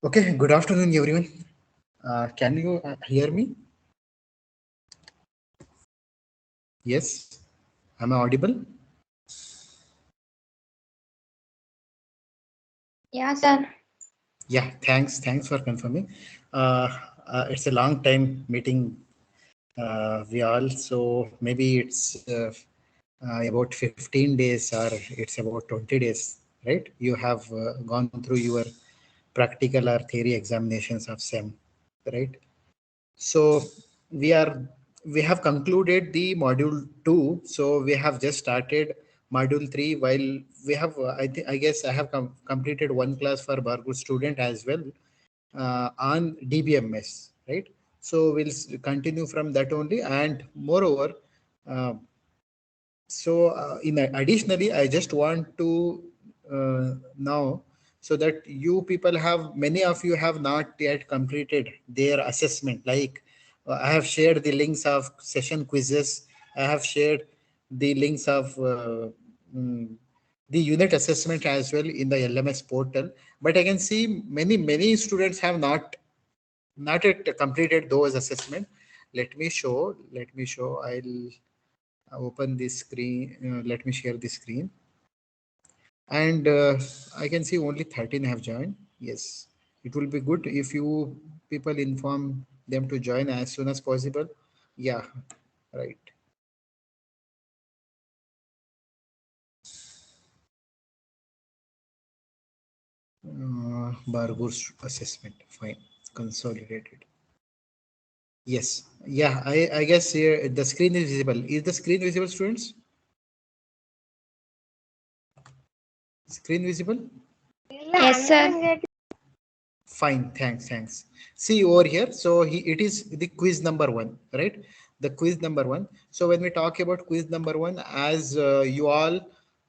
Okay, good afternoon, everyone. Can you hear me? Yes, am I audible? Yeah, sir. Yeah, thanks for confirming. Uh, it's a long time meeting. We all so maybe it's about 15 days or it's about 20 days, right? You have gone through your practical or theory examinations of SEM, right? So we are we have concluded the module 2. So we have just started module 3 while we have I guess I have completed one class for Bargur student as well on DBMS, right? So we'll continue from that only. And moreover, uh, additionally, I just want to know so that you people have many of you have not yet completed their assessment. Like I have shared the links of session quizzes. I have shared the links of mm, the unit assessment as well in the LMS portal. But I can see many students have not yet completed those assessment. Let me show. I'll open this screen. Let me share the screen. And I can see only 13 have joined. Yes, it will be good if you people inform them to join as soon as possible. Yeah, right. Bargo's assessment. Fine. Consolidated. Yes. Yeah, I guess here the screen is visible. Is the screen visible, students? Screen visible? Yes, sir. Fine, thanks. See over here, so it is the quiz number one, right? The quiz number one. So when we talk about quiz number one, as you all,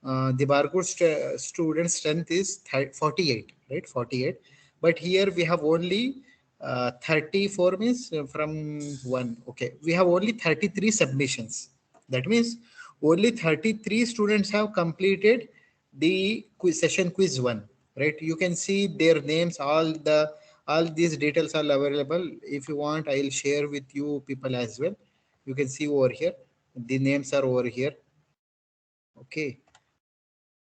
the Barcode student strength is 48, right? 48. But here we have only 34 means from one. Okay, we have only 33 submissions. That means only 33 students have completed the quiz, session quiz one, right? You can see their names, all these details are available. If you want, I'll share with you people as well. You can see over here, the names are over here. Okay,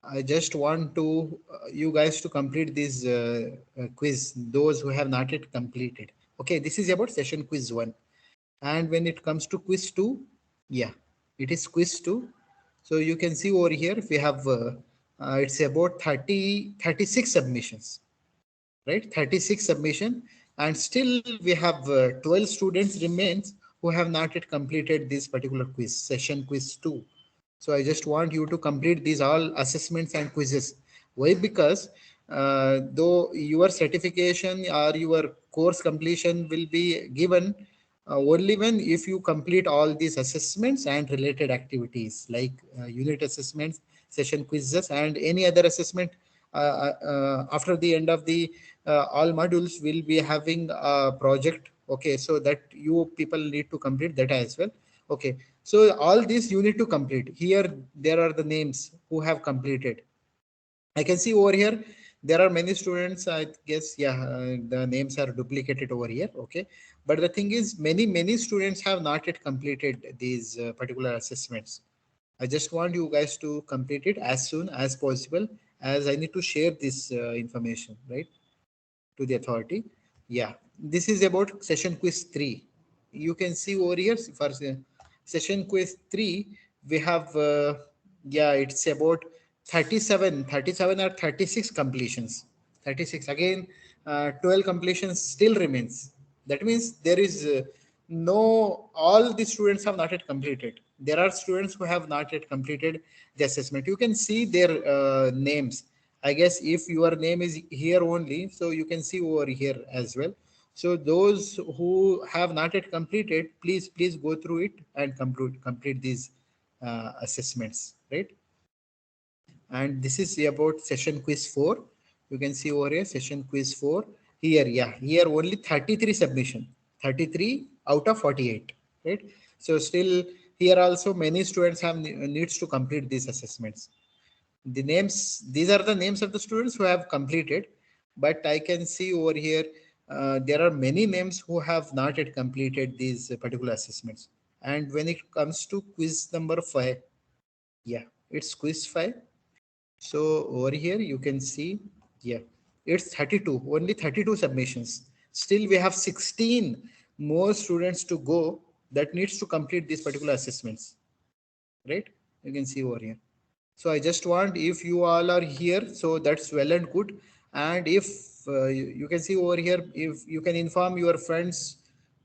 I just want to you guys to complete this quiz, those who have not yet completed. Okay, this is about session quiz one. And when it comes to quiz 2, yeah, it is quiz 2. So you can see over here we have it's about 36 submissions, right? 36 submission, and still we have 12 students remains who have not yet completed this particular quiz, session quiz 2. So I just want you to complete these all assessments and quizzes. Why? Because though your certification or your course completion will be given only when if you complete all these assessments and related activities like unit assessments, session quizzes, and any other assessment. After the end of the all modules will be having a project. Okay, so that you people need to complete that as well. Okay, so all these you need to complete. Here there are the names who have completed. I can see over here there are many students. I guess yeah, the names are duplicated over here. Okay, but the thing is, many students have not yet completed these particular assessments. I just want you guys to complete it as soon as possible, as I need to share this information right to the authority. Yeah, this is about session quiz 3. You can see over here for session quiz 3, we have, yeah, it's about 37 or 36 completions. 36. Again, 12 completions still remains. That means there is no, all the students have not yet completed. There are students who have not yet completed the assessment. You can see their names. I guess if your name is here only, so you can see over here as well. So those who have not yet completed, please go through it and complete these assessments, right? And this is about session quiz 4. You can see over here session quiz 4. Here, yeah, here only 33 submission, 33 out of 48, right? So still here also many students have needs to complete these assessments. The names, these are the names of the students who have completed. but I can see over here there are many names who have not yet completed these particular assessments. And when it comes to quiz number 5, yeah, it's quiz 5. So over here you can see, yeah, it's 32, only 32 submissions. Still we have 16 more students to go that needs to complete these particular assessments, right? You can see over here. So I just want, if you all are here, so that's well and good. And if you can see over here, if you can inform your friends,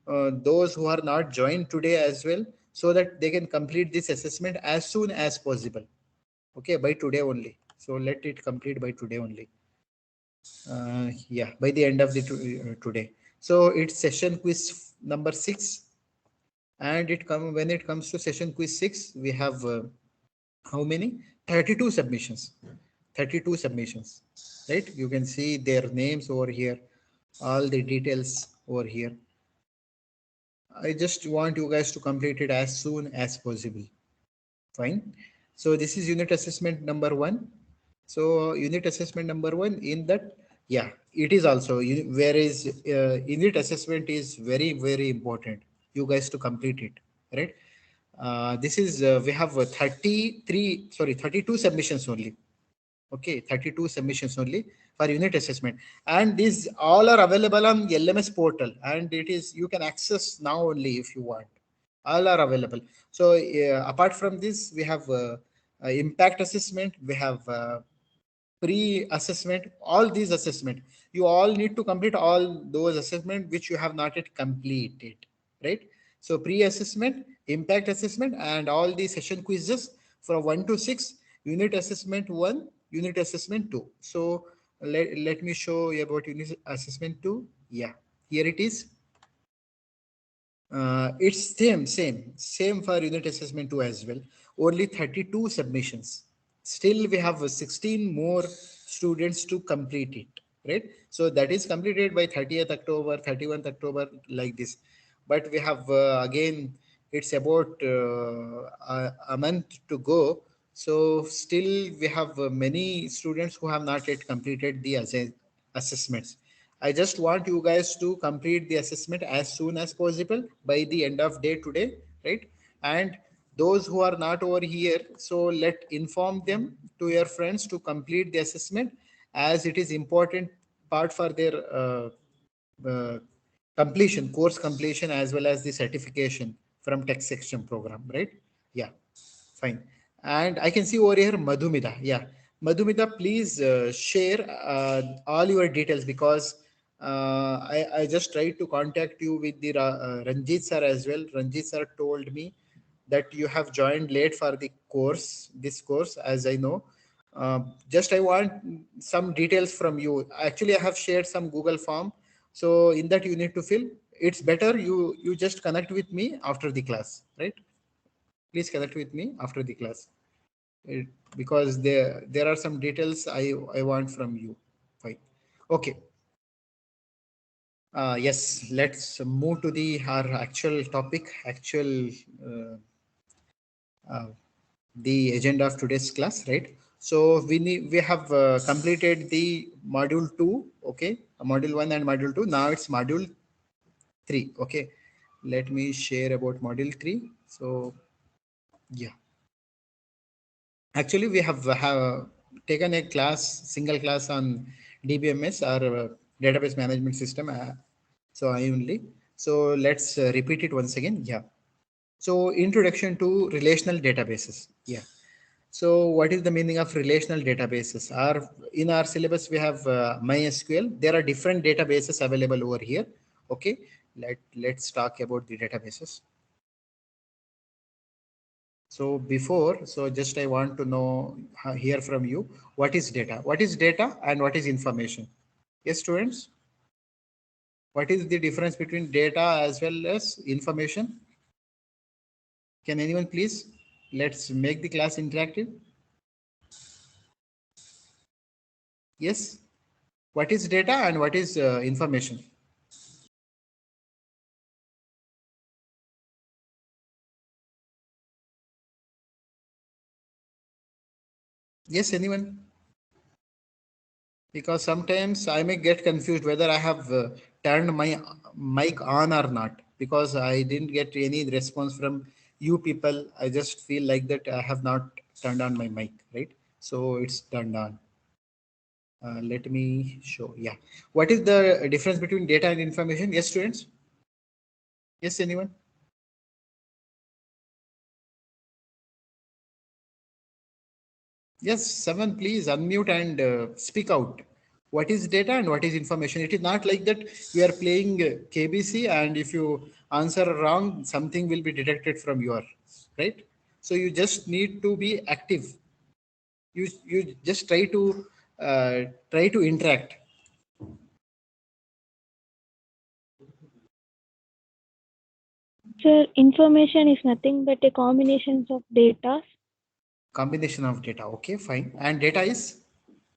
those who are not joined today as well, so that they can complete this assessment as soon as possible. Okay, by today only. So let it complete by today only. Yeah, by the end of the today. So it's session quiz number 6, and it come when it comes to session quiz 6, we have how many? 32 submissions. 32 submissions, right? You can see their names over here, all the details over here. I just want you guys to complete it as soon as possible. Fine. So this is unit assessment number 1. So unit assessment number 1, in that, yeah, it is also, whereas unit assessment is very, very important. You guys to complete it, right? This is, we have 33, sorry, 32 submissions only. Okay, 32 submissions only for unit assessment. And these all are available on LMS portal, and it is, you can access now only if you want. All are available. So apart from this, we have impact assessment, we have pre-assessment, all these assessment. You all need to complete all those assessment which you have not yet completed, right? So pre-assessment, impact assessment, and all the session quizzes from 1 to 6, unit assessment 1, unit assessment 2. So let me show you about unit assessment 2. Yeah, here it is. It's same for unit assessment 2 as well. Only 32 submissions. Still, we have 16 more students to complete it, right? So that is completed by 30th October, 31st October, like this. But we have again, it's about a month to go. So still, we have many students who have not yet completed the assessments. I just want you guys to complete the assessment as soon as possible by the end of day today, right? And those who are not over here, so let inform them to your friends to complete the assessment, as it is important part for their uh, completion, course completion, as well as the certification from tech section program, right? Yeah, fine. And I can see over here Madhumita. Yeah, Madhumita, please share all your details, because I just tried to contact you with the Ranjit sir as well. Ranjit sir told me that you have joined late for the course, this course, as I know. Just I want some details from you. Actually, I have shared some Google form. So in that you need to fill. It's better you just connect with me after the class, right? Please connect with me after the class. It, because there are some details I want from you. Fine. Okay. Yes, let's move to the our actual topic, actual uh, the agenda of today's class, right? So we have completed the module 2, okay, module 1 and module 2. Now it's module 3, okay. Let me share about module 3. So yeah, actually we have taken a single class on DBMS, or database management system. So I only, so let's repeat it once again. Yeah. So introduction to relational databases. Yeah. So what is the meaning of relational databases? In our syllabus, we have MySQL. There are different databases available over here. Okay, let's talk about the databases. So just I want to know, hear from you, what is data? What is data and what is information? Yes, students, what is the difference between data as well as information? Can anyone please? Let's make the class interactive. Yes. What is data and what is information? Yes, anyone? Because sometimes I may get confused whether I have turned my mic on or not, because I didn't get any response from you people. I just feel like that I have not turned on my mic, right? So it's turned on. Let me show. Yeah. What is the difference between data and information? Yes, students? Yes, anyone? Yes, someone please unmute and speak out. What is data and what is information? It is not like that we are playing KBC and if you answer wrong, something will be detected from your, right? So you just need to be active. You just try to interact. Sir, information is nothing but a combination of data, Combination of data. Okay, fine. And data is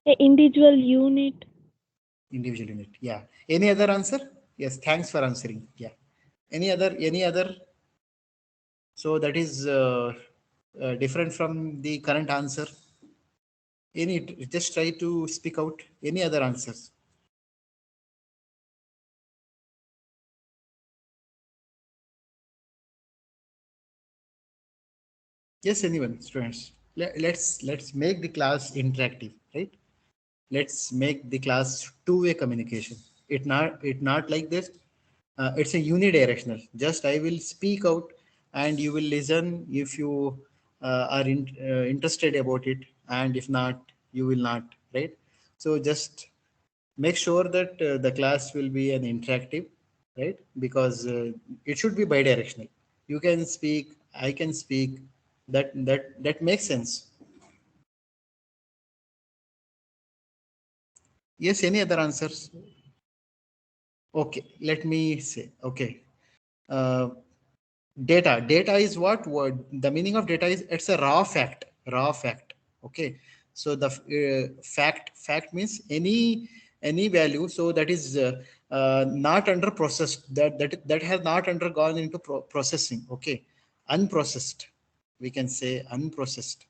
a individual unit. individual unit. Yeah. Any other answer? Yes. Thanks for answering. Yeah. Any other? Any other? So that is different from the current answer. Any, just try to speak out any other answers. Yes, anyone, students. Let's make the class interactive, right? Let's make the class two-way communication. It not like this. It's a unidirectional. Just I will speak out, and you will listen if you are interested about it, and if not, you will not, right? So just make sure that the class will be an interactive, right? Because it should be bidirectional. You can speak, I can speak. That makes sense. Yes, any other answers? Okay, let me say. Okay, uh, data is what word? The meaning of data is it's a raw fact. Okay, so the fact means any value, so that is not under processed, that has not undergone into processing. Okay, unprocessed, we can say unprocessed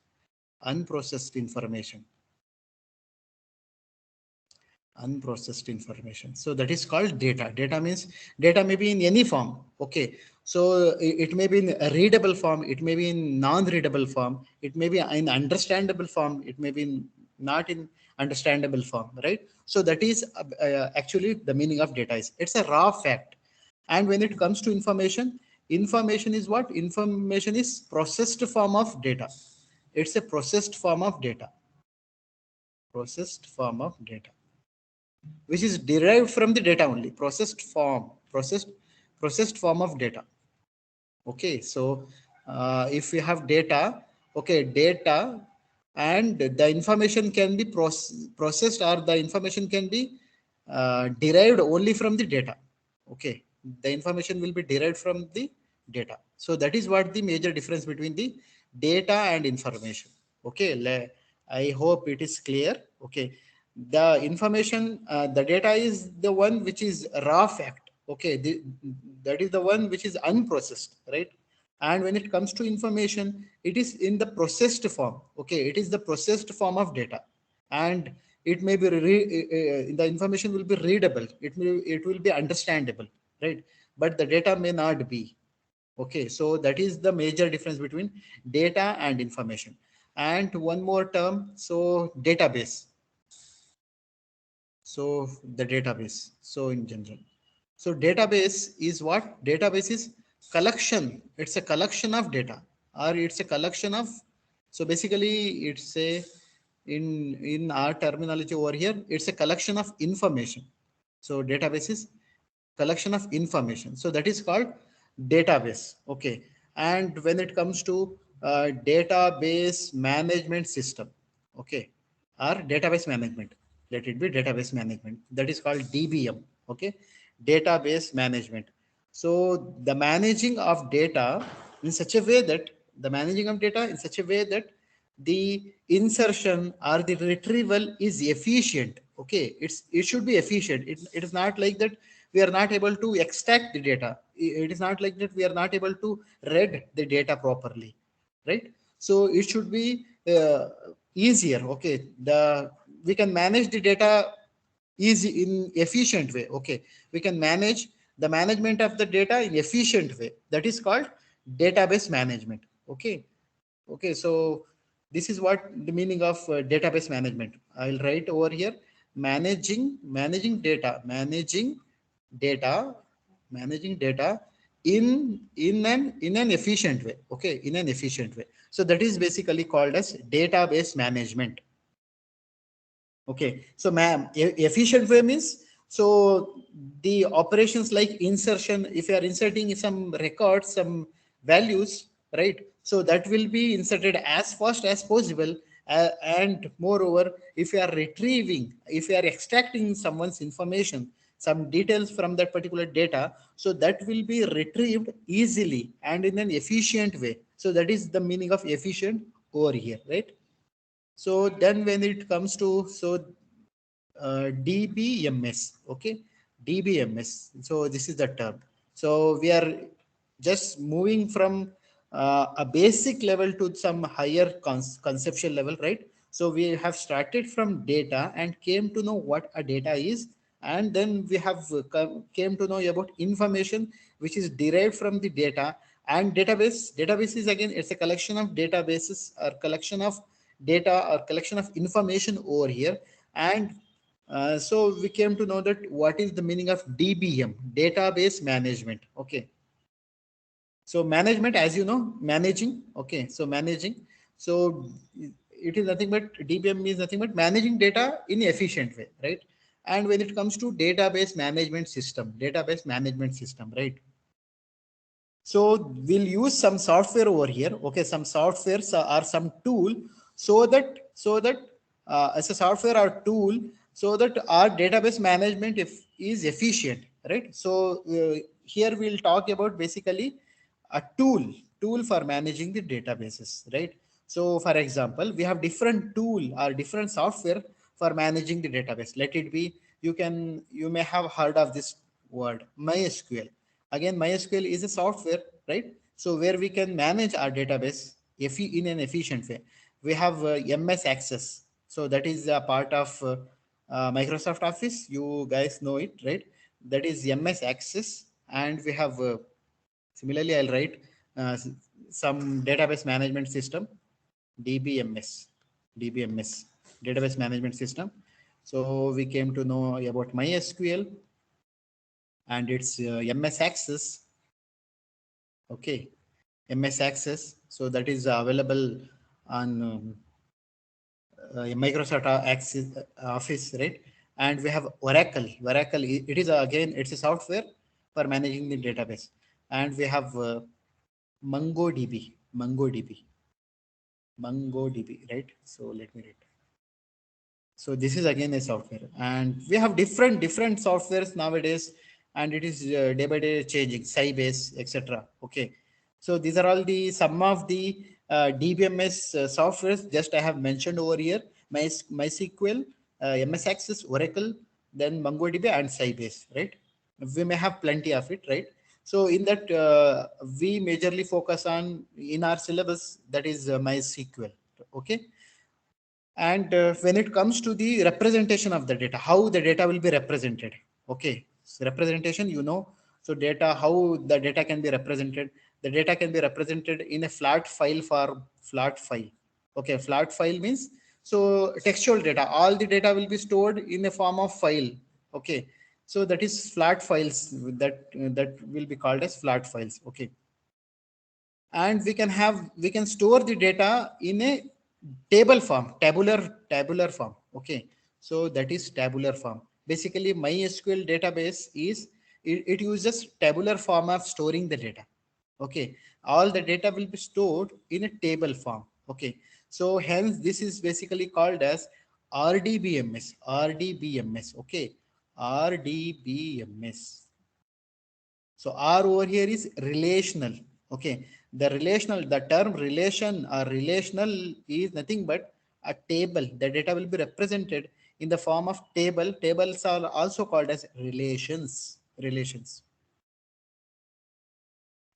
information, unprocessed information. So that is called data. Data means data may be in any form. Okay. So it may be in a readable form. It may be in non-readable form. It may be in understandable form. It may be in, not in understandable form, right? So that is actually the meaning of data is it's a raw fact. And when it comes to information, information is what? Information is processed form of data. It's a processed form of data. Processed form of data, which is derived from the data only, processed form of data. Okay, so if we have data, okay, data, and the information can be processed, or the information can be derived only from the data. Okay, the information will be derived from the data. So that is what the major difference between the data and information. Okay, I hope it is clear. Okay, the information, the data is the one which is raw fact. Okay, that is the one which is unprocessed, right? And when it comes to information, it is in the processed form. Okay, it is the processed form of data, and it may be the information will be readable. It will be understandable, right? But the data may not be. Okay, so that is the major difference between data and information. And one more term, so database. So the database. So in general, so database is what? Database is collection. It's a collection of data, or it's a collection of. So basically, it's a in our terminology over here, it's a collection of information. So database is collection of information. So that is called database. Okay, and when it comes to database management system, okay, or database management, let it be database management, that is called DBM. Okay, database management. So the managing of data in such a way that the managing of data in such a way that the insertion or the retrieval is efficient. Okay, it should be efficient. It is not like that we are not able to extract the data. It is not like that we are not able to read the data properly, right? So it should be easier. Okay, we can manage the data easy in efficient way. Okay, we can manage the management of the data in efficient way. That is called database management. Okay. Okay, so this is what the meaning of database management. I'll write over here: managing data, data, managing data in an efficient way. Okay, in an efficient way. So that is basically called as database management. Okay, so ma'am, efficient way means, so the operations like insertion, if you are inserting some records, some values, right? So that will be inserted as fast as possible. And moreover, if you are retrieving, if you are extracting someone's information, some details from that particular data, so that will be retrieved easily and in an efficient way. So that is the meaning of efficient over here, right? So then when it comes to, so DBMS, okay, DBMS. So this is the term. So we are just moving from a basic level to some higher conceptual level, right? So we have started from data and came to know what a data is, and then we have came to know about information which is derived from the data. And database is, again, it's a collection of databases or collection of data or collection of information over here. And so we came to know that what is the meaning of DBM, database management. Okay. So management, as you know, managing. Okay. So managing. So it is nothing but, DBM means nothing but managing data in efficient way, right? And when it comes to database management system, right? So we'll use some software over here. Okay, some softwares or some tool, so that as a software or tool, so that our database management is efficient, right? So here we'll talk about basically a tool for managing the databases, right? So for example, we have different tool or different software for managing the database. Let it be, you may have heard of this word, MySQL. Again, MySQL is a software, right? So where we can manage our database in an efficient way. We have MS Access. So that is a part of Microsoft Office. You guys know it, right? That is MS Access. And we have, similarly, I'll write some database management system, DBMS, DBMS, database management system. So we came to know about MySQL and its MS Access. Okay, MS Access. So that is available on Microsoft Office, right? And we have Oracle. Oracle, it is again, it's a software for managing the database. And we have MongoDB, MongoDB, right? So let me read. So this is again a software, and we have different softwares nowadays, and it is day by day changing, Sybase, etc. Okay, so these are all the some of the DBMS softwares just I have mentioned over here: MySQL, MS Access, Oracle, then MongoDB and Sybase. Right? We may have plenty of it, right? So in that we majorly focus on in our syllabus, that is MySQL. Okay, and when it comes to the representation of the data, how the data will be represented. Okay, so representation, so data, how the data can be represented. The data can be represented in a flat file flat file. Okay, flat file means, so textual data, all the data will be stored in a form of file. Okay, so that is flat files, that will be called as flat files. Okay, and we can store the data in a table form, tabular form. Okay, so that is tabular form. Basically, MySQL database it uses tabular form of storing the data. Okay, all the data will be stored in a table form. Okay, so hence this is basically called as RDBMS. Okay, RDBMS. So R over here is relational. Okay. The term relation or relational is nothing but a table. The data will be represented in the form of table. Tables are also called as relations.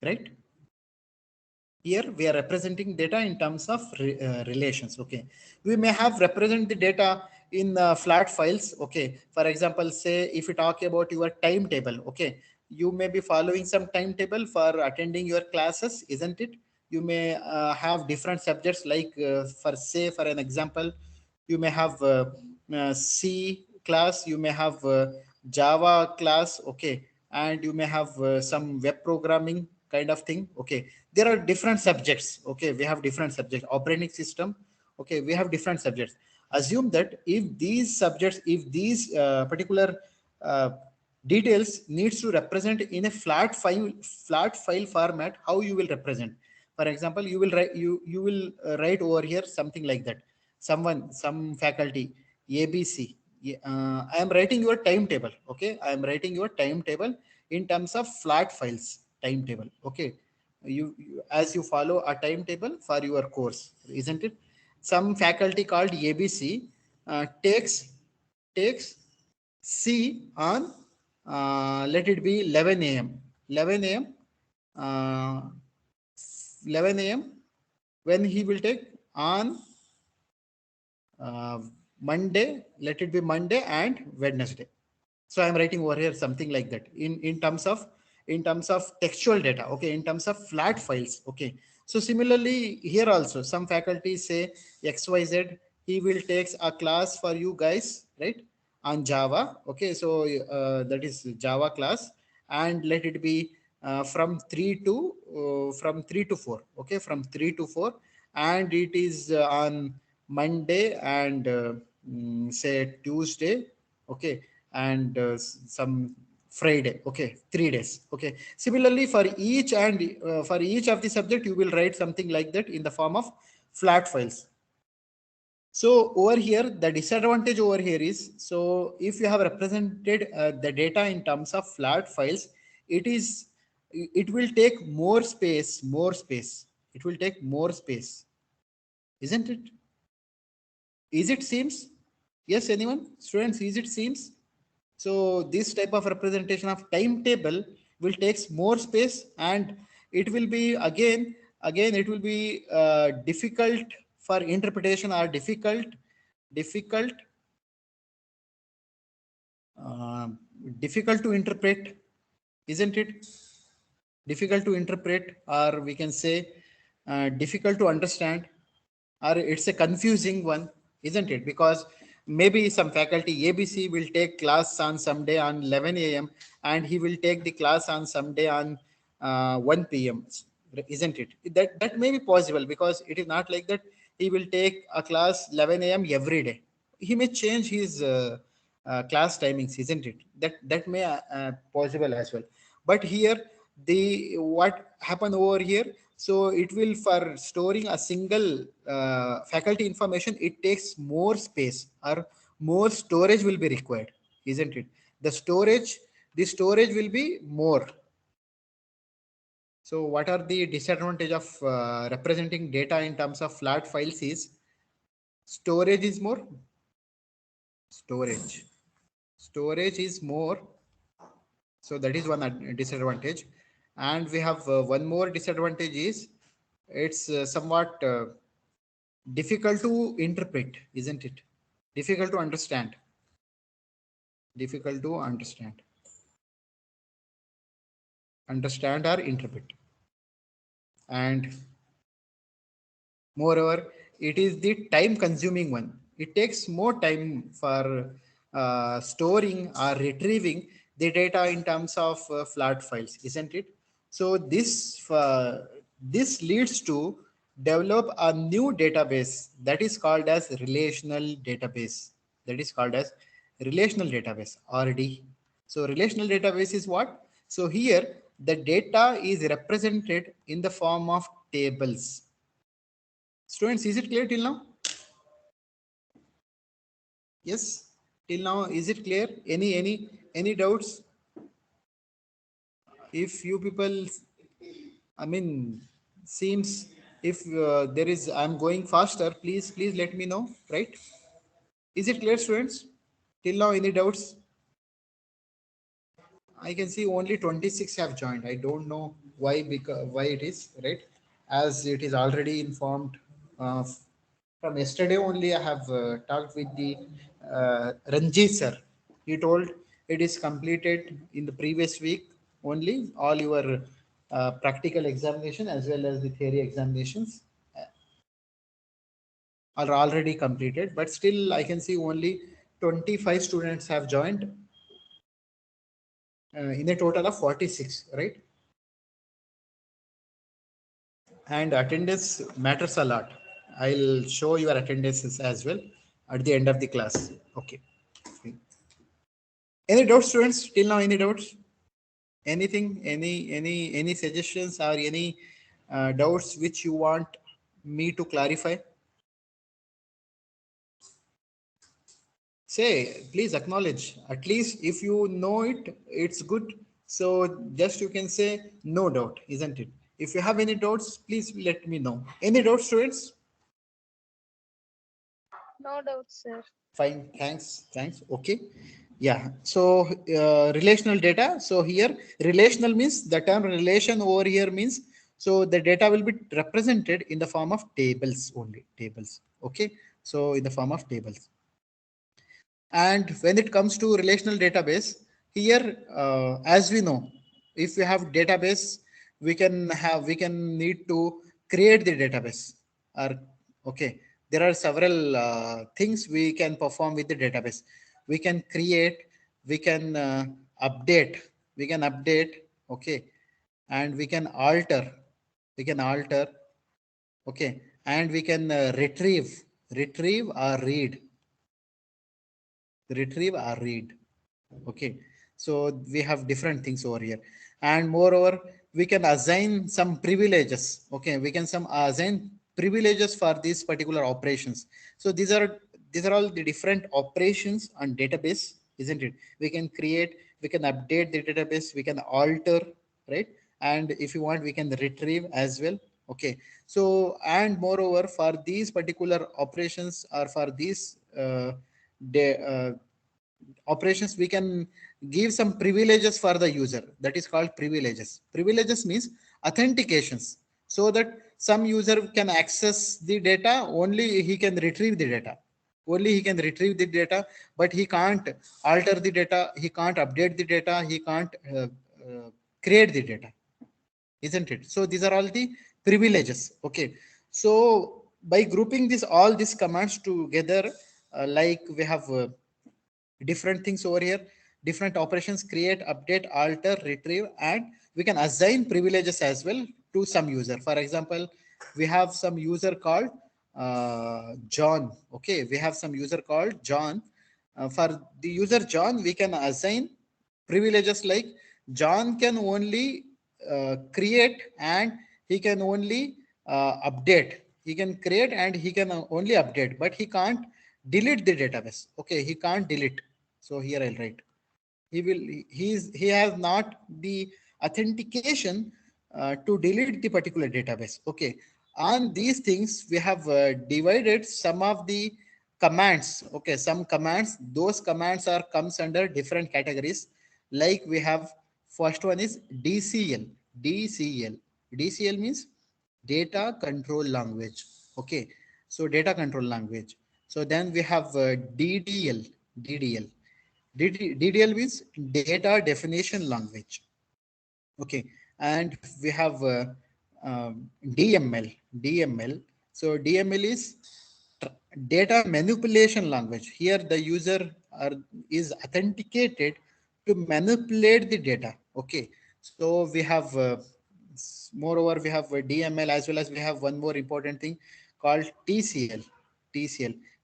Right? Here we are representing data in terms of relations. Okay. We may have represent the data in flat files. Okay, for example, say if you talk about your timetable, okay, you may be following some timetable for attending your classes, isn't it? You may have different subjects, like for say for an example, you may have C class, you may have Java class, okay, and you may have some web programming kind of thing. Okay, there are different subjects. Okay, we have different subjects, operating system. Okay, we have different subjects. Assume that if these subjects, if these particular uh, details needs to represent in a flat file format, how you will represent? For example, you will write, you will write over here something like that. Some faculty ABC, I am writing your timetable. Okay, I am writing your timetable in terms of flat files timetable. Okay, as you follow a timetable for your course, isn't it? Some faculty called ABC takes C on, let it be 11 a.m. 11 a.m. Uh, 11 a.m. when he will take on uh, Monday, let it be Monday and Wednesday. So I'm writing over here something like that in terms of textual data. Okay, in terms of flat files. Okay, so similarly here also some faculties say XYZ, he will takes a class for you guys, right, on Java. Okay, so that is Java class, and let it be from 3 to 4. Okay, from 3 to 4, and it is on Monday and say Tuesday. Okay, and some Friday. Okay, 3 days. Okay, similarly for each of the subject, you will write something like that in the form of flat files. So over here, the disadvantage over here is, so if you have represented the data in terms of flat files, it will take more space. It will take more space, isn't it? Is it seems? Yes, anyone? Students, is it seems? So this type of representation of timetable will takes more space, and it will be again it will be difficult for interpretation, or difficult uh, difficult to interpret, isn't it? Difficult to interpret, or we can say difficult to understand, or it's a confusing one, isn't it? Because maybe some faculty ABC will take class on some day on 11 a.m. and he will take the class on some day on 1 p.m., isn't it? That may be possible, because it is not like that he will take a class 11 a.m. every day. He may change his class timings, isn't it? That may possible as well. But here, the what happened over here, so it will, for storing a single faculty information, it takes more space, or more storage will be required, isn't it? The storage will be more. So what are the disadvantage of representing data in terms of flat files is, storage is more. Storage storage is more. So that is one disadvantage. And we have one more disadvantage is, it's somewhat difficult to interpret, isn't it? Difficult to understand. Difficult to understand or interpret. And moreover, it is the time consuming one. It takes more time for storing or retrieving the data in terms of flat files, isn't it? So this leads to develop a new database that is called as relational database. That is called as relational database, RD. So relational database is what? So here the data is represented in the form of tables. Students, is it clear till now? Yes, till now, is it clear? Any doubts? If you people, I mean, seems if there is, I'm going faster. Please let me know. Right? Is it clear, students? Till now, any doubts? I can see only 26 have joined. I don't know why, because why it is, right? As it is already informed from yesterday only. I have talked with the Ranjit sir. He told it is completed in the previous week only. All your practical examination as well as the theory examinations are already completed, but still I can see only 25 students have joined in a total of 46, right? And attendance matters a lot. I'll show your attendances as well at the end of the class. Okay. Any doubts, students? Till now, any doubts? Anything? Any suggestions or any doubts which you want me to clarify? Say, please acknowledge. At least if you know it, it's good. So just you can say no doubt, isn't it? If you have any doubts, please let me know. Any doubts, students? No doubt, sir. Fine, thanks. Okay. Yeah. So relational data. So here relational means the term relation over here means so the data will be represented in the form of tables only. Tables. Okay. So in the form of tables. And when it comes to relational database, here, as we know, if we have database, we can need to create the database. Or okay, there are several things we can perform with the database. We can create, we can update, we can update, okay, and we can alter, we can alter, okay, and we can retrieve or read. Okay, so we have different things over here, and moreover we can assign some privileges. Okay, we can some assign privileges for these particular operations. So these are all the different operations on database, isn't it? We can create, we can update the database, we can alter, right? And if you want, we can retrieve as well. Okay, so and moreover for these particular operations or for these operations, we can give some privileges for the user. That is called privileges means authentications, so that some user can access the data, only he can retrieve the data, only he can retrieve the data, but he can't alter the data, he can't update the data, he can't create the data, isn't it? So these are all the privileges. Okay, so by grouping this all these commands together, like we have different things over here, different operations: create, update, alter, retrieve, and we can assign privileges as well to some user. For example, we have some user called John. Okay, we have some user called John. For the user John, we can assign privileges like John can only create and he can only update. He can create and he can only update, but he can't delete the database. Okay, he can't delete. So here I'll write he has not the authentication to delete the particular database. Okay, on these things we have divided some of the commands. Okay, some commands, those commands are comes under different categories. Like we have, first one is dcl means data control language. Okay, so data control language. So then we have DDL means data definition language. Okay, and we have DML. So DML is data manipulation language. Here the user is authenticated to manipulate the data. Okay, so we have moreover we have DML, as well as we have one more important thing called TCL,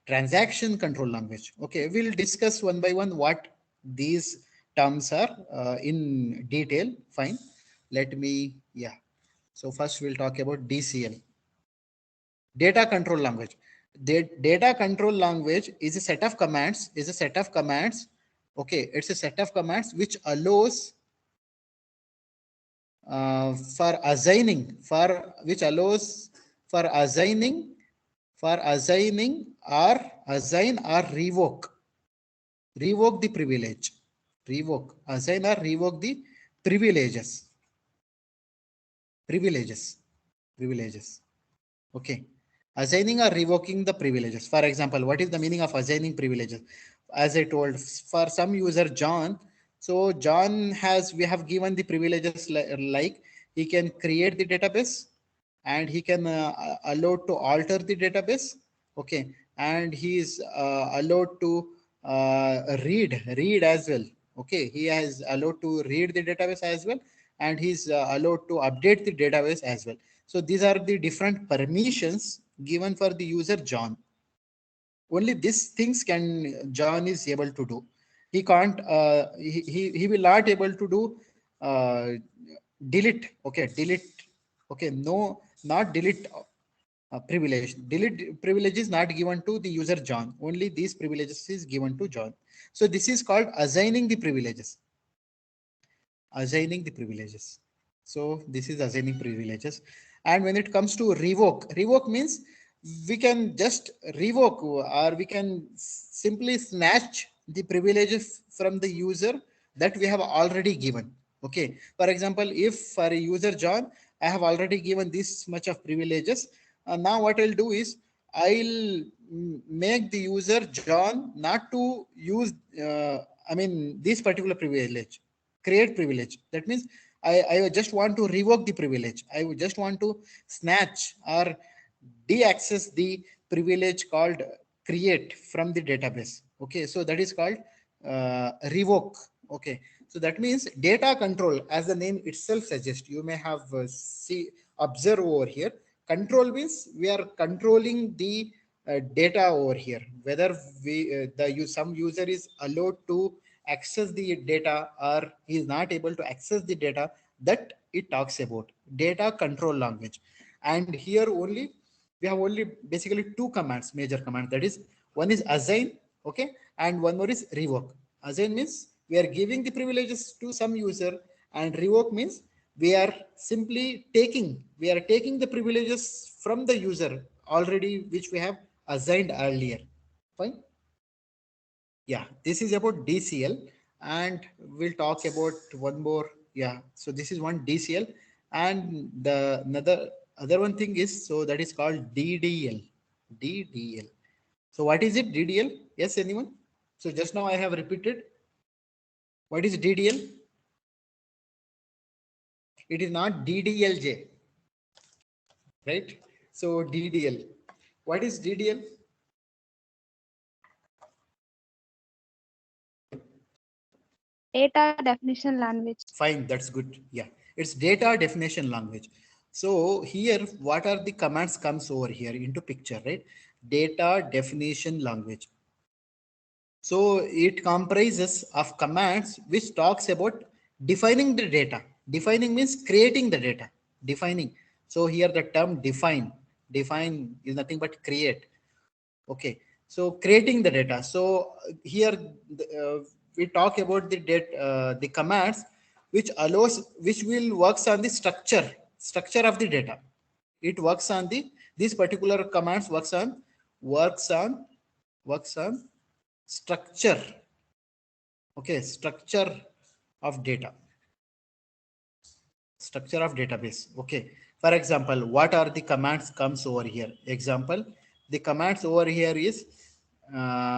transaction control language. Okay, we'll discuss one by one what these terms are in detail. Fine, let me, yeah. So first we'll talk about DCL, data control language. The data control language is a set of commands, okay, it's a set of commands which allows for assigning, for which allows for assigning or assign or revoke the privilege, assign or revoke the privileges, privileges privileges. Okay, assigning or revoking the privileges. For example, what is the meaning of assigning privileges? as I told, for some user John. So John we have given the privileges like he can create the database, and he can allowed to alter the database. Okay, and he is allowed to read as well. Okay, he has allowed to read the database as well, and he's allowed to update the database as well. So these are the different permissions given for the user John. Only these things can John is able to do. He can't he will not able to do uh, delete. Okay, delete. Okay, no, not delete privilege. Delete privilege is not given to the user John. Only these privileges is given to John. So this is called assigning the privileges. Assigning the privileges. So this is assigning privileges. And when it comes to revoke means we can just revoke, or we can simply snatch the privileges from the user that we have already given. Okay. For example, if for a user John, I have already given this much of privileges. Now what I'll do is I'll make the user John not to use, this particular privilege, create privilege. That means I just want to revoke the privilege. I would just want to snatch or de-access the privilege called create from the database. Okay, so that is called revoke. Okay, so that means data control, as the name itself suggests. You may have observe over here. Control means we are controlling the data over here. Whether some user is allowed to access the data or he is not able to access the data, that it talks about data control language. And here only we have only basically two commands, major commands. That is, one is assign, okay, and one more is revoke. Assign means we are giving the privileges to some user, and revoke means we are taking the privileges from the user already, which we have assigned earlier. Fine. Yeah, this is about DCL, and we'll talk about one more. Yeah, so this is one DCL, and the other one thing is, so that is called DDL. DDL. So what is it? DDL? Yes, anyone? So just now I have repeated. What is DDL? It is not DDLJ, right? So DDL. What is DDL? Data definition language. Fine, that's good. Yeah, it's data definition language. So here, what are the commands comes over here into picture, right? Data definition language. So it comprises of commands which talks about defining the data. Defining means creating the data. Defining. So here the term define is nothing but create. Okay, so creating the data. So here we talk about the commands which will works on the structure of the data. It works on these particular commands works on structure. Okay, structure of database. Okay, for example, what are the commands comes over here? Example, the commands over here is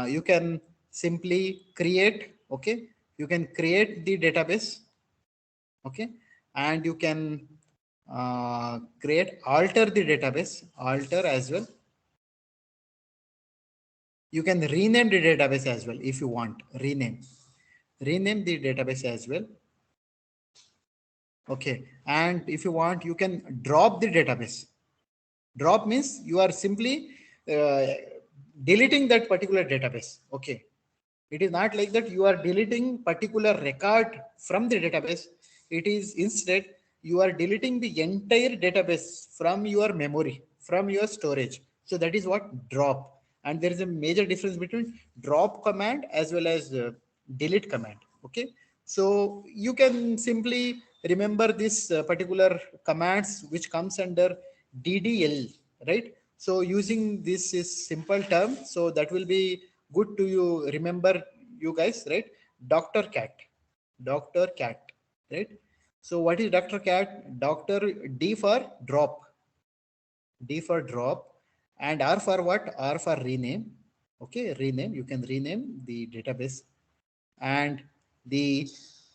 you can simply create. Okay, you can create the database. Okay, and you can create alter the database, alter as well. You can rename the database as well if you want. Rename the database as well. Okay, and if you want, you can drop the database. Drop means you are simply uh, deleting that particular database. Okay, it is not like that you are deleting particular record from the database. It is instead you are deleting the entire database from your memory, from your storage. So that is what drop. And there is a major difference between drop command as well as delete command. Okay, so you can simply remember this particular commands which comes under DDL, right? So using this is simple term, so that will be good to you remember, you guys, right? Dr. Cat, Dr. Cat, right? So what is Dr. Cat? Doctor, D for drop, D for drop, and R for what? R for rename. Okay, rename, you can rename the database. And the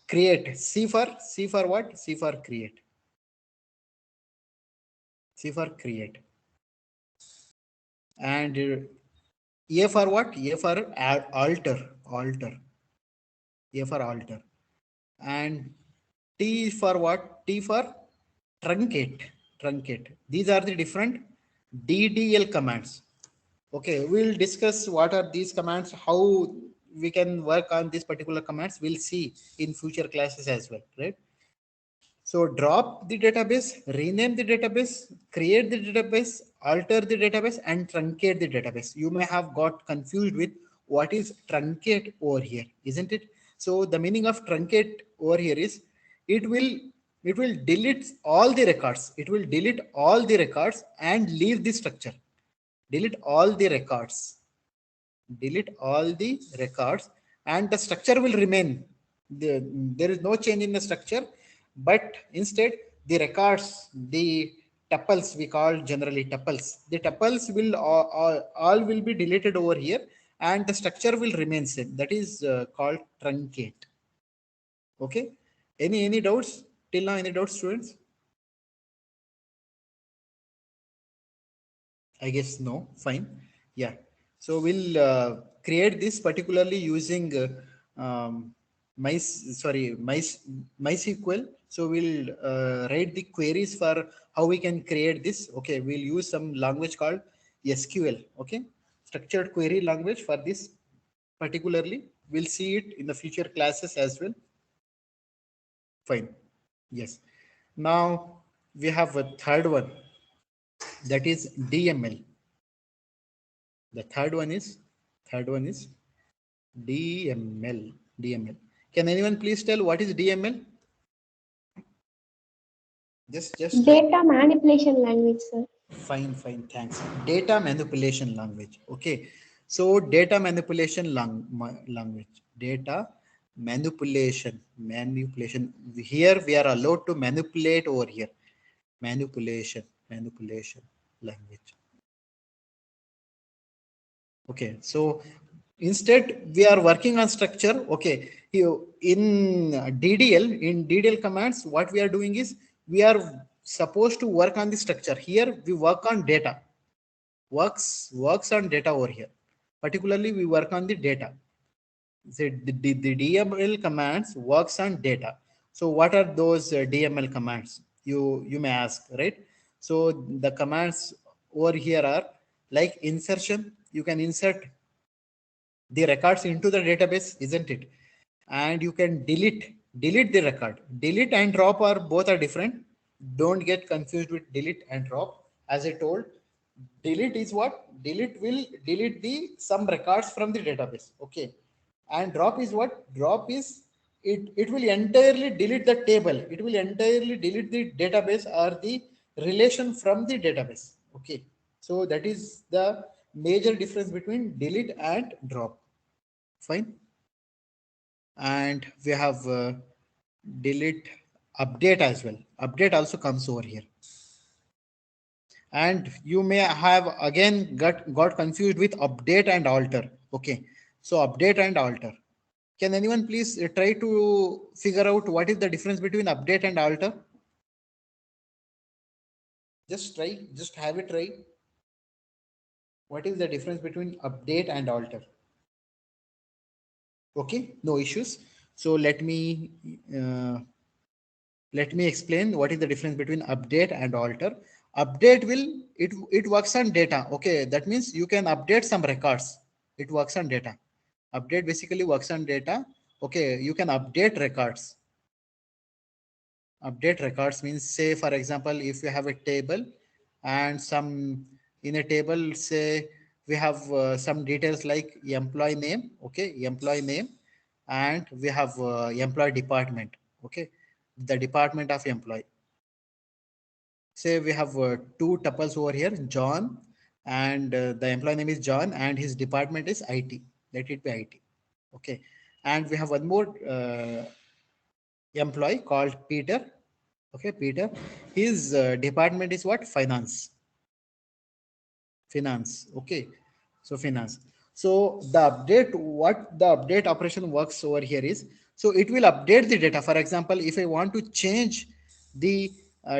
create, C for what? C for create. C for create. And A for what? A for alter. A for alter. And T for what? T for truncate. These are the different DDL commands. Okay, we'll discuss what are these commands, how we can work on these particular commands. We'll see in future classes as well, right? So drop the database, rename the database, create the database, alter the database, and truncate the database. You may have got confused with what is truncate over here, isn't it? So the meaning of truncate over here is it will it will delete all the records. It will delete all the records and leave the structure. Delete all the records. Delete all the records, and the structure will remain. There is no change in the structure, but instead the records, the tuples, we call generally tuples, the tuples will all will be deleted over here, and the structure will remain same. That is called truncate. Okay, any doubts till now? Any doubts, students? I guess no. Fine. Yeah. So we'll create this particularly using MySQL. So we'll write the queries for how we can create this. Okay. We'll use some language called SQL. Okay. Structured query language for this particularly. We'll see it in the future classes as well. Fine. Yes. Now we have a third one, that is DML. The third one is DML. DML. Can anyone please tell what is DML? Just Data manipulation language, sir. fine. Thanks. Data manipulation language. Okay. So data manipulation language. Data manipulation. Here we are allowed to manipulate over here. Manipulation language. Okay, so instead we are working on structure. Okay, in DDL commands, what we are doing is we are supposed to work on the structure. Here we work on data. Works on data over here. Particularly we work on the data. So the DML commands works on data. So what are those DML commands? You may ask, right? So the commands over here are like insertion. You can insert the records into the database, isn't it? And you can delete the record. Delete and drop are both are different. Don't get confused with delete and drop. As I told, delete is what? Delete will delete the some records from the database. Okay. And drop is what? Drop is it will entirely delete the table. It will entirely delete the database or the relation from the database. Okay. So that is the major difference between delete and drop. Fine. And we have delete, update as well. Update also comes over here. And you may have again got confused with update and alter. Okay, so update and alter. Can anyone please try to figure out what is the difference between update and alter? Just try, just have it try. What is the difference between update and alter? Okay, no issues. So let me explain what is the difference between update and alter. Update will it works on data. Okay, that means you can update some records. It works on data. Update basically works on data. Okay, you can update records. Update records means, say for example, if you have a table and some in a table, say we have some details like employee name. Okay, employee name, and we have employee department. Okay, the department of employee. Say we have two tuples over here, John, and the employee name is John and his department is IT. Let it be IT. Okay, and we have one more employee called Peter. Okay, Peter, his department is what? Finance. Okay, so finance. So the update, what the update operation works over here is, so it will update the data. For example, if I want to change the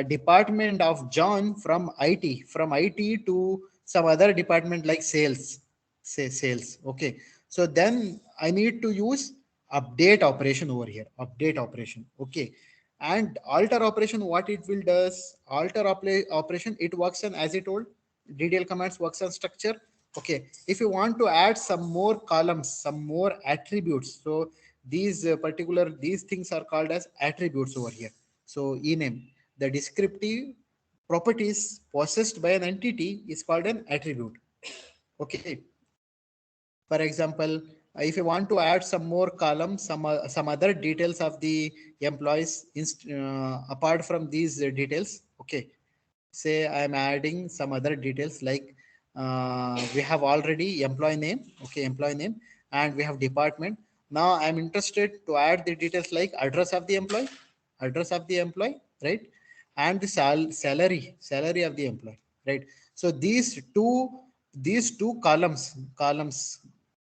department of John from IT to some other department like sales, say sales. Okay. So then I need to use update operation over here, update operation. Okay. And alter operation, what it will does, operation, it works on, as I told, DDL commands works on structure. Okay, if you want to add some more columns, some more attributes, so these these things are called as attributes over here. So ename, the descriptive properties possessed by an entity is called an attribute. Okay, for example, if you want to add some more columns, some other details of the employees apart from these details. Okay, say I am adding some other details like we have already employee name. Okay, employee name, and we have department. Now I'm interested to add the details like address of the employee, right, and the salary of the employee, right. So these two columns,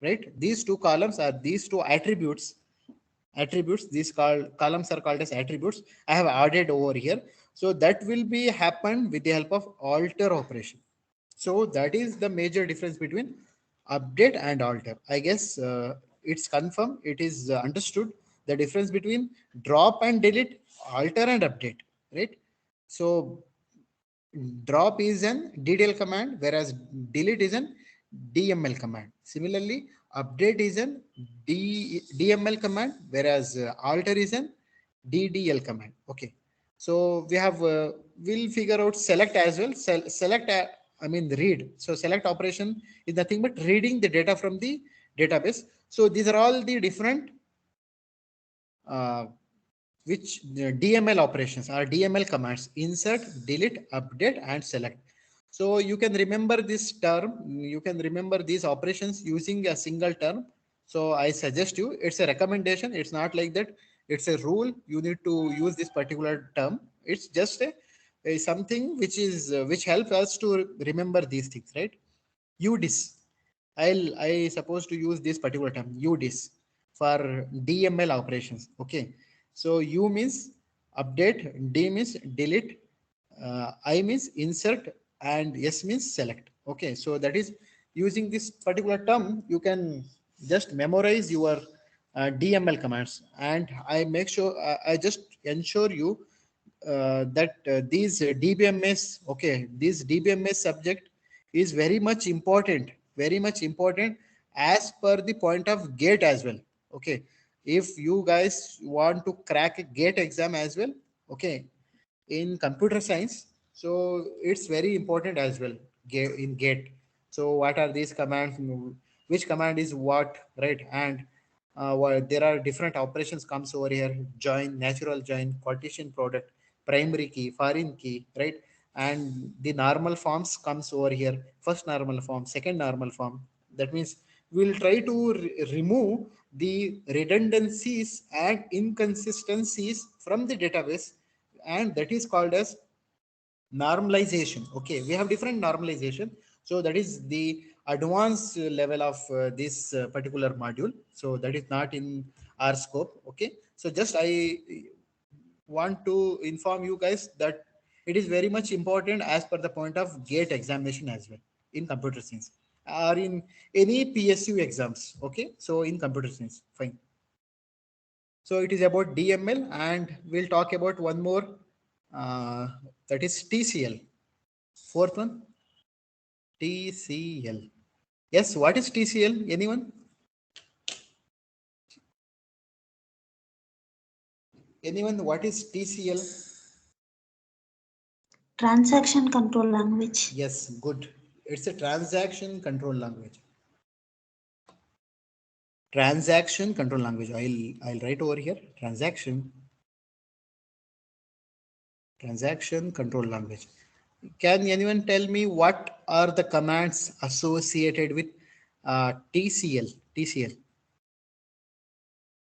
right, these two columns are these two attributes, these columns are called as attributes. I have added over here, so that will be happen with the help of alter operation. So that is the major difference between update and alter. I guess it's confirmed, it is understood the difference between drop and delete, alter and update, right. So drop is an DDL command, whereas delete is an DML command. Similarly, update is an DML command, whereas alter is an DDL command. Okay. So we have, we'll figure out select as well. Select, I mean read. So select operation is nothing but reading the data from the database. So these are all the different uh, which DML operations are DML commands: insert, delete, update, and select. So you can remember this term, you can remember these operations using a single term. So I suggest you, it's a recommendation. It's not like that. It's a rule. You need to use this particular term. It's just a something which is which helps us to remember these things, right? UDIS. I suppose to use this particular term UDIS for DML operations. Okay. So U means update, D means delete, I means insert, and S means select. Okay. So that is using this particular term, you can just memorize your DML commands. And I make sure, I just ensure you that these DBMS, okay, this DBMS subject is very much important as per the point of GATE as well. Okay, if you guys want to crack a GATE exam as well, okay, in computer science, so it's very important as well in GATE. So what are these commands? Which command is what, right? And there are different operations comes over here: join, natural join, partition product, primary key, foreign key, right? And the normal forms comes over here: first normal form, second normal form. That means we'll try to remove the redundancies and inconsistencies from the database, and that is called as normalization. Okay, we have different normalization. So that is the advanced level of this particular module. So that is not in our scope. Okay, so just I want to inform you guys that it is very much important as per the point of GATE examination as well in computer science or in any PSU exams. Okay, so in computer science, fine. So it is about DML, and we'll talk about one more, uh, that is TCL. Fourth one, TCL. Yes, what is TCL? Anyone? Anyone? What is TCL? Transaction control language. Yes, good. It's a transaction control language. Transaction control language. I'll write over here. Transaction control language. Can anyone tell me what are the commands associated with TCL? TCL.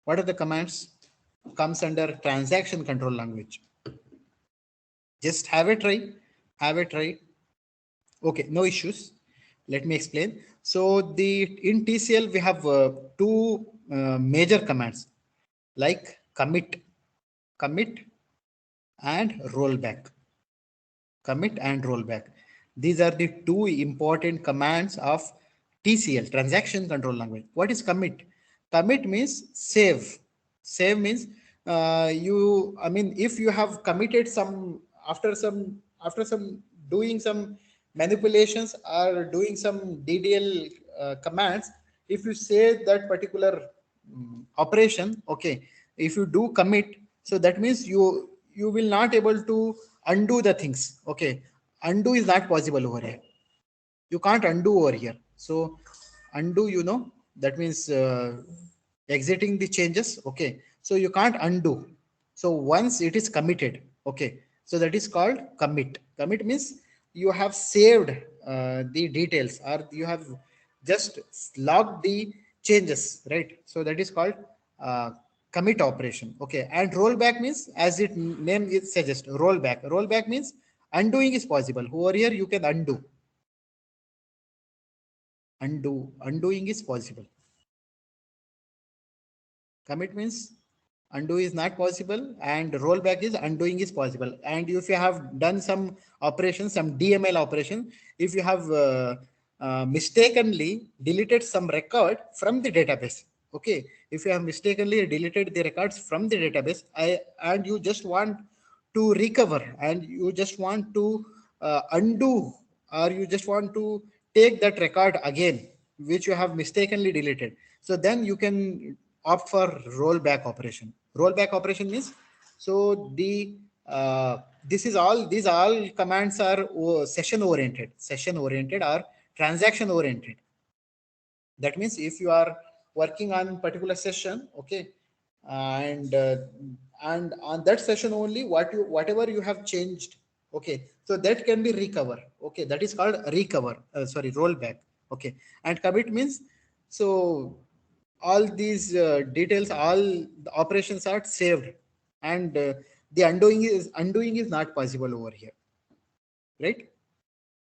What are the commands comes under transaction control language? Just have a try. Have a try. Okay, no issues. Let me explain. So in TCL we have two major commands like commit and rollback. Commit and rollback. These are the two important commands of TCL, transaction control language. What is commit? Commit means save. Save means if you have committed some after some doing some manipulations or doing some DDL commands, if you say that particular operation, okay, if you do commit, so that means you will not able to undo the things. Okay, undo is not possible over here. You can't undo over here. So undo, that means exiting the changes. Okay, so you can't undo. So once it is committed, okay, so that is called commit. Commit means you have saved the details, or you have just logged the changes, right? So that is called uh, commit operation. Okay, and rollback means, as it name it suggests, rollback. Rollback means undoing is possible. Over here you can undoing is possible. Commit means undo is not possible, and rollback is undoing is possible. And if you have done some operation, some DML operation, if you have mistakenly deleted some record from the database, okay, if you have mistakenly deleted the records from the database, and you just want to recover, and you just want to undo, or you just want to take that record again which you have mistakenly deleted, so then you can opt for rollback operation. Rollback operation means, so these all commands are session oriented or transaction oriented. That means if you are working on particular session, okay, and and on that session only, whatever you have changed, okay, so that can be recover. Okay, that is called rollback. Okay, and commit means, so all these details, all the operations are saved, and the undoing is not possible over here, right?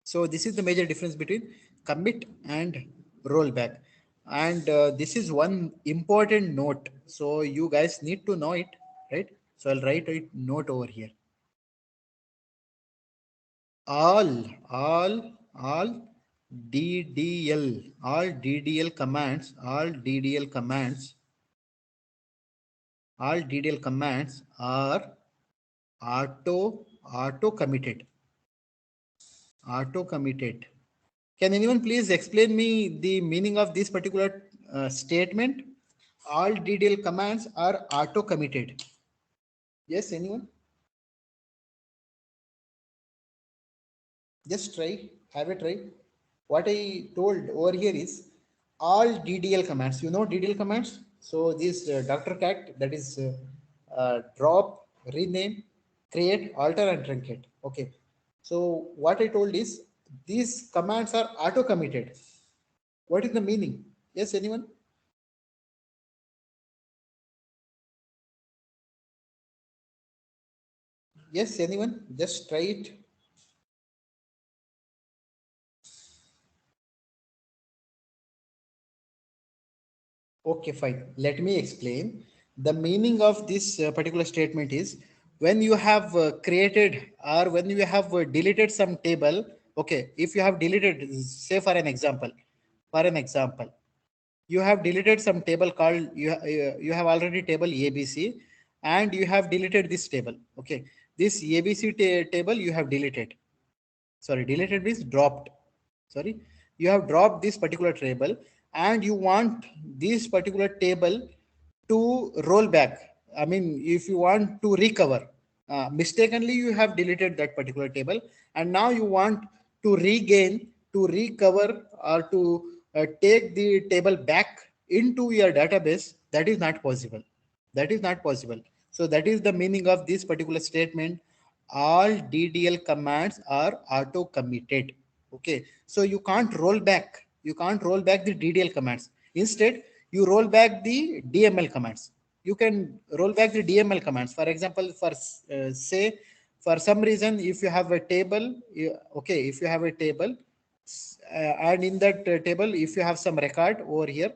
So this is the major difference between commit and rollback. And this is one important note. So you guys need to know it, right? So I'll write a note over here. All DDL commands, all DDL commands are auto committed. Auto committed. Can anyone please explain me the meaning of this particular statement? All DDL commands are auto committed. Yes, anyone? Just try, have a try. What I told over here is all DDL commands. You know DDL commands? So this Dr. Cat, that is drop, rename, create, alter, and truncate. Okay. So what I told is these commands are auto committed. What is the meaning? Yes, anyone? Yes, anyone? Just try it. Okay, fine. Let me explain. The meaning of this particular statement is, when you have created, or when you have deleted some table. Okay, if you have deleted, say for an example, you have deleted some table called, you have already table ABC, and you have deleted this table. Okay, this ABC table you have deleted. Sorry, deleted means dropped. Sorry, you have dropped this particular table, and you want this particular table to roll back. I mean, if you want to recover, mistakenly you have deleted that particular table, and now you want to regain, to recover, or to take the table back into your database. That is not possible. That is not possible. So that is the meaning of this particular statement. All DDL commands are auto committed. Okay, so you can't roll back. You can't roll back the DDL commands. Instead, you roll back the DML commands. You can roll back the DML commands. For example, for say, for some reason, if you have a table, okay, if you have a table, And in that table, if you have some record over here,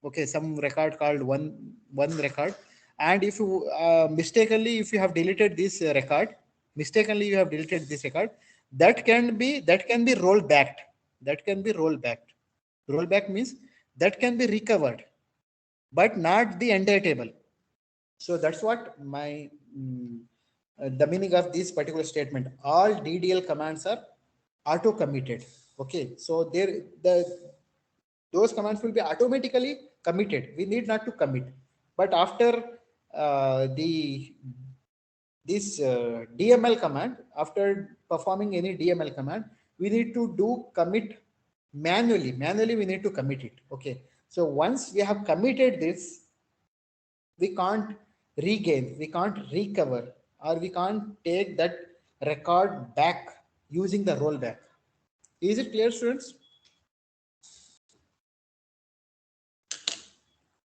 okay, some record called one record, and if you mistakenly, if you have deleted this record, mistakenly you have deleted this record, that can be rolled back. That can be rolled back. Rollback means that can be recovered, but not the entire table. So that's what my the meaning of this particular statement. All DDL commands are auto committed. Okay, so those commands will be automatically committed. We need not to commit, but after the this DML command, after performing any DML command, we need to do commit manually. Manually, we need to commit it. Okay, so once we have committed this, we can't regain, we can't recover, or we can't take that record back using the rollback. Is it clear, students?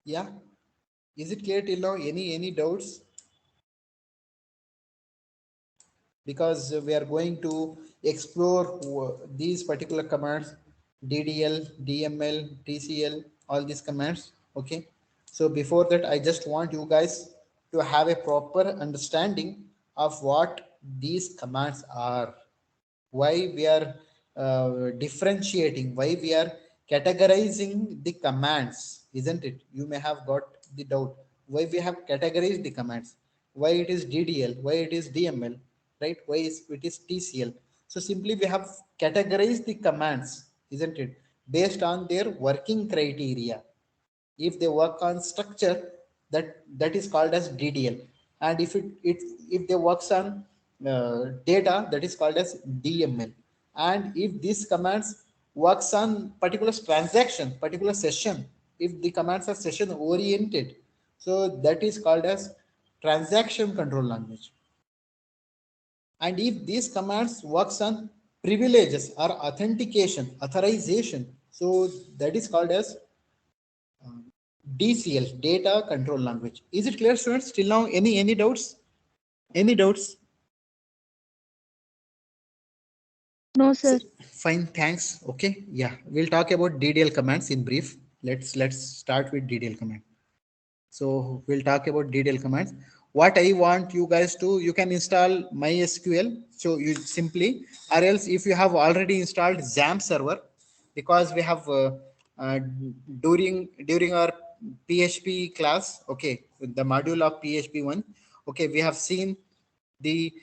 Yeah. Is it clear till now? Any doubts? Because we are going to explore these particular commands, DDL, DML, TCL, all these commands. Okay. So before that, I just want you guys to have a proper understanding of what these commands are, why we are differentiating, why we are categorizing the commands, isn't it? You may have got the doubt why we have categorized the commands, why it is DDL, why it is DML, right? Why it is TCL. So simply we have categorized the commands, isn't it, based on their working criteria. If they work on structure, that is called as DDL, and if they works on data, that is called as DML. And if these commands works on particular transaction, particular session, if the commands are session oriented, so that is called as transaction control language. And if these commands works on privileges or authentication, authorization, so that is called as DCL, data control language. Is it clear, students? Till now, any doubts? Any doubts? No, sir. Fine, thanks. Okay, yeah, we'll talk about DDL commands in brief. Let's start with DDL command. So we'll talk about DDL commands. What I want you guys to, you can install MySQL. So you simply, or else if you have already installed XAMPP server, because we have uh, during our PHP class, okay, with the module of PHP 1, okay, we have seen the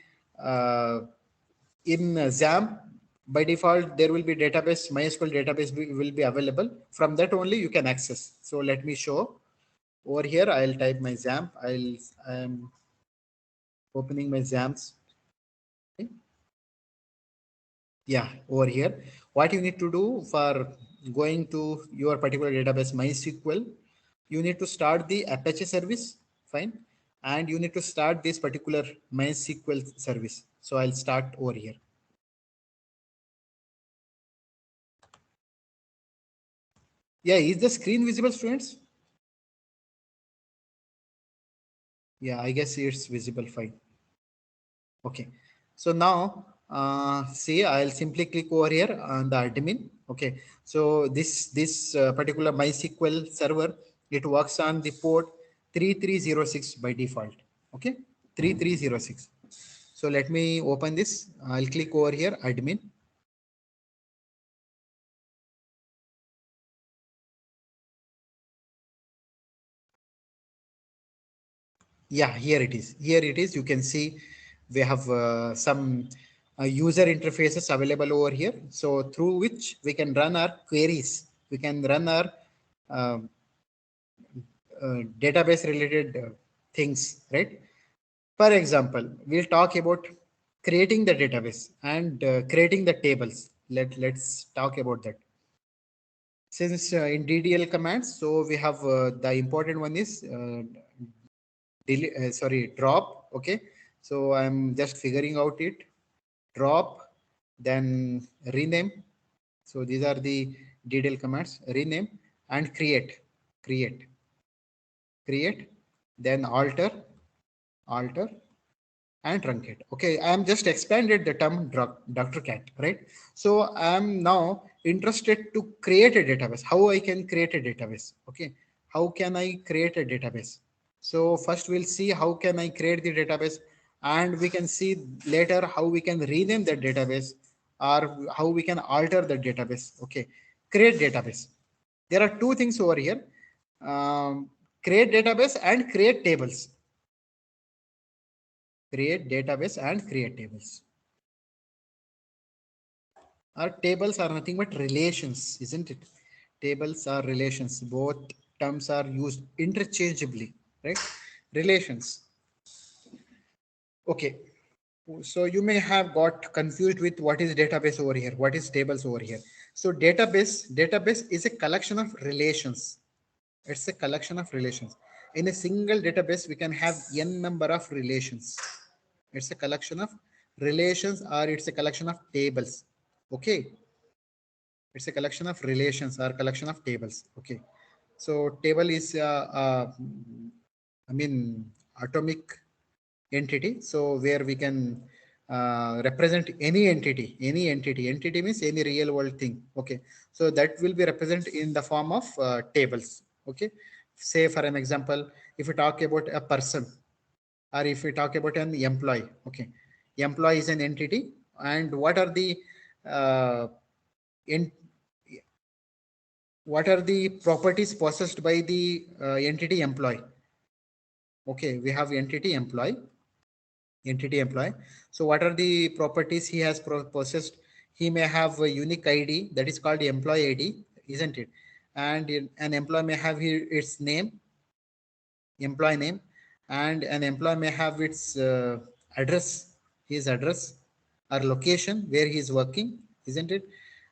in XAMPP by default there will be database, MySQL database will be available. From that only you can access. So let me show. Over here, I'll type my XAMPP. I'm opening my XAMPPs. Okay. Yeah, over here. What you need to do for going to your particular database, MySQL, you need to start the Apache service. Fine. And you need to start this particular MySQL service. So I'll start over here. Yeah, is the screen visible, students? Yeah, I guess it's visible. Fine. Okay, so now see, I'll simply click over here on the admin. Okay, so this particular MySQL server, it works on the port 3306 by default. Okay, 3306. So let me open this. I'll click over here, admin. Yeah, here it is. Here it is. You can see we have some user interfaces available over here. So through which we can run our queries. We can run our uh, database related things, right? For example, we'll talk about creating the database and creating the tables. Let's talk about that. Since in DDL commands, so we have the important one is drop. Okay, so I'm just figuring out it. Drop, then rename. So these are the DDL commands: rename and create, then alter, and truncate. Okay, I am just expanded the term Dr. Cat, right? So I am now interested to create a database. How I can create a database? Okay, how can I create a database? So first we'll see how can I create the database, and we can see later how we can rename that database or how we can alter the database. Okay, create database. There are two things over here: create database and create tables. Create database and create tables. Our tables are nothing but relations, isn't it? Tables are relations. Both terms are used interchangeably, right? Relations. Okay. So you may have got confused with what is database over here, what is tables over here. So database is a collection of relations. It's a collection of relations. In a single database, we can have n number of relations. It's a collection of relations, or it's a collection of tables. Okay. It's a collection of relations or collection of tables. Okay. So table is, I mean, atomic entity. So where we can represent entity means any real world thing. Okay. So that will be represented in the form of tables. Okay. Say for an example, if we talk about a person, or if we talk about an employee. Okay. Employee is an entity, and uh, in, what are the properties possessed by the entity employee? Okay, we have entity employee. So what are the properties he has possessed? He may have a unique ID that is called employee ID, isn't it? And an employee may have its name, employee name, and an employee may have its address, his address or location where he is working, isn't it?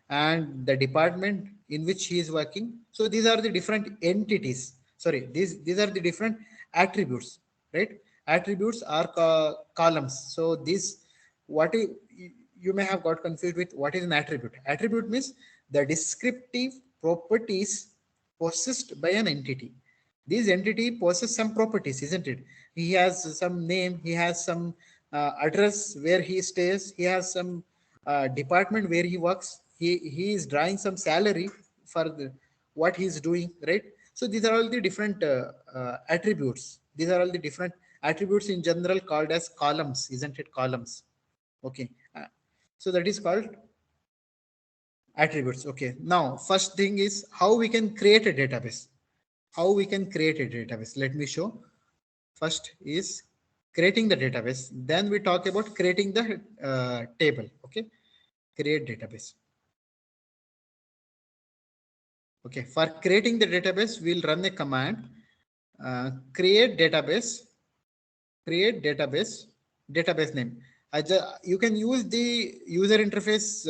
And the department in which he is working. So these are the different entities. Sorry, these are the different attributes, right? Attributes are columns. So this, what you may have got confused with what is an attribute. Attribute means the descriptive properties possessed by an entity. This entity possesses some properties, isn't it? He has some name, he has some address where he stays, he has some department where he works, he is drawing some salary for what he is doing, right? So these are all the different attributes. These are all the different attributes in general called as columns, isn't it? Columns. Okay. So that is called attributes. Okay. Now, first thing is how we can create a database. How we can create a database. Let me show. First is creating the database. Then we talk about creating the table. Okay. Create database. Okay. For creating the database, we'll run a command. Create database. Create database name. You can use the user interface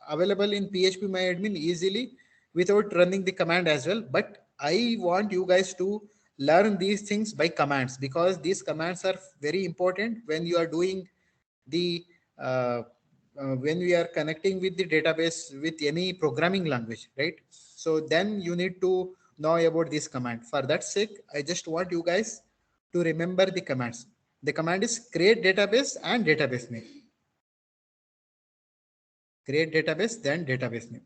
available in phpMyAdmin easily without running the command as well. But I want you guys to learn these things by commands, because these commands are very important when you are doing the when we are connecting with the database with any programming language, right? So then you need to know about this command. For that sake, I just want you guys to remember the commands. The command is create database and database name. Create database, then database name.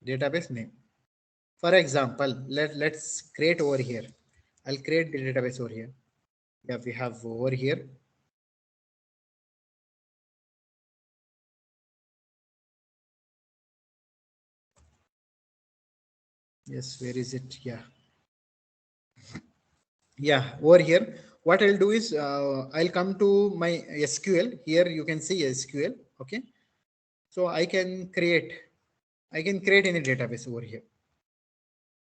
Database name. For example, let's create over here. I'll create the database over here. Yeah, we have over here. Yes, where is it? Yeah. Yeah, over here, what I'll do is I'll come to my SQL. Here you can see SQL. Okay. So I can create any database over here.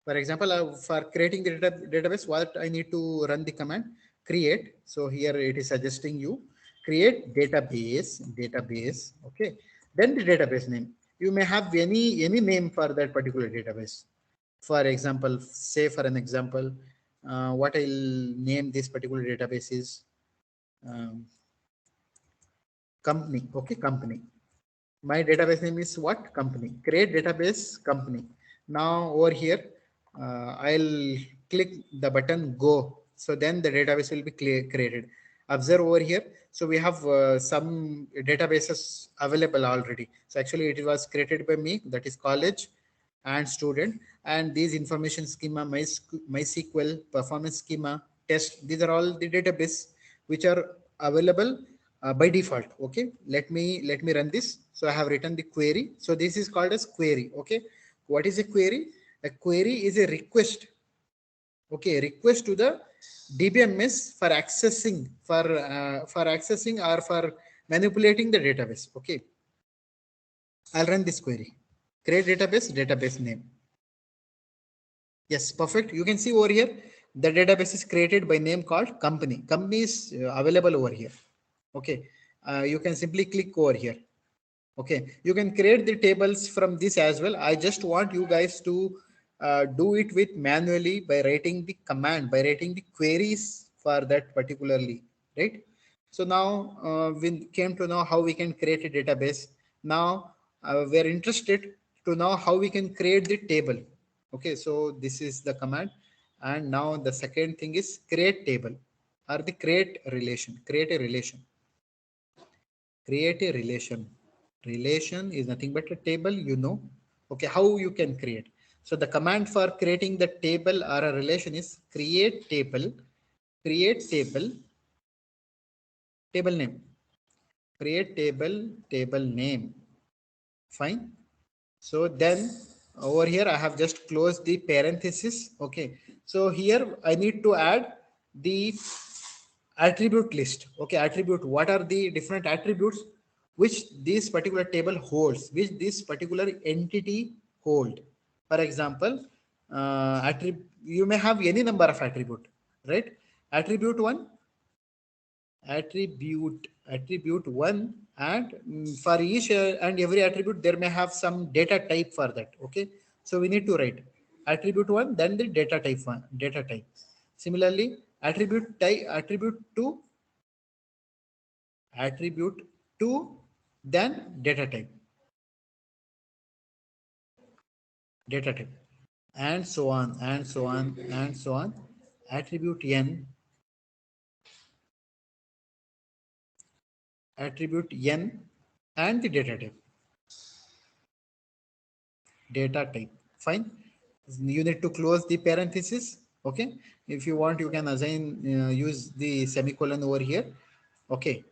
For example, for creating the database, what I need to run the command create. So here it is suggesting you create database. Okay. Then the database name. You may have any name for that particular database. For example, say for an example, what I'll name this particular database is um, company. Okay, company. My database name is what? Company. Create database company. Now over here, I'll click the button go. So then the database will be created. Observe over here. So we have some databases available already. So actually it was created by me, that is college and student, and these information schema, MySQL, performance schema, test, these are all the database which are available by default. Okay, let me run this. So I have written the query. So this is called as query. Okay, what is a query? A query is a request. Okay, request to the DBMS for accessing or for manipulating the database. Okay, I'll run this query. Create database name. Yes, perfect. You can see over here the database is created by name called company. Company is available over here. Okay, you can simply click over here. Okay, you can create the tables from this as well. I just want you guys to do it with manually by writing the command, by writing the queries for that particularly, right? So now we came to know how we can create a database. Now we're interested to know how we can create the table. Okay, so this is the command. And now the second thing is create table or the create relation, create a relation. Create a relation. Relation is nothing but a table, you know. Okay, how you can create. So the command for creating the table or a relation is create table, table name, create table name. Fine. So then over here, I have just closed the parenthesis. Okay. So here I need to add the attribute list. Okay, attribute, what are the different attributes which this particular table holds, which this particular entity hold. For example, you may have any number of attribute, right? Attribute one, attribute one, and for each and every attribute there may have some data type for that. Okay, so we need to write attribute one, then the data type. Similarly, attribute two, then data type, and so on and so on and so on. Attribute n, and the data type. Fine, you need to close the parenthesis. Okay, if you want you can assign use the semicolon over here. Okay,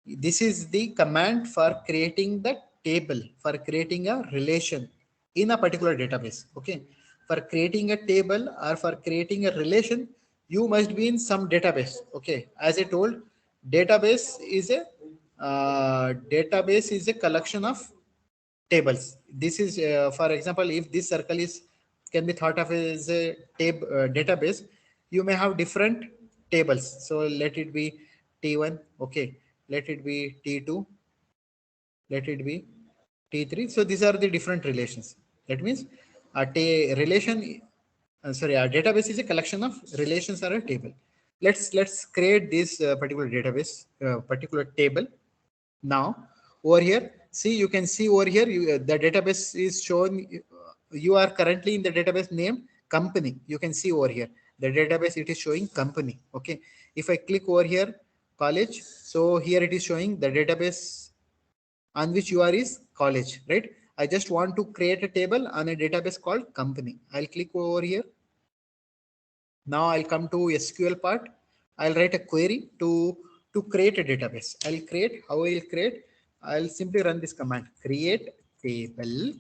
this is the command for creating the table, for creating a relation in a particular database. Okay, for creating a table or for creating a relation, you must be in some database. Okay, as I told, database is a collection of tables. This is for example, if this circle is can be thought of as a database, you may have different tables. So let it be t1. Okay, let it be t2, let it be t3. So these are the different relations. That means a relation, sorry, a database is a collection of relations or a table. Let's create this particular database, particular table. Now over here, see, you can see over here, the database is shown. You are currently in the database name company. You can see over here the database, it is showing company. Okay, if I click over here college, so here it is showing the database on which you are is college, right? I just want to create a table on a database called company. I'll click over here. Now I'll come to SQL part. I'll write a query to create a database. How I'll create, I'll simply run this command, create table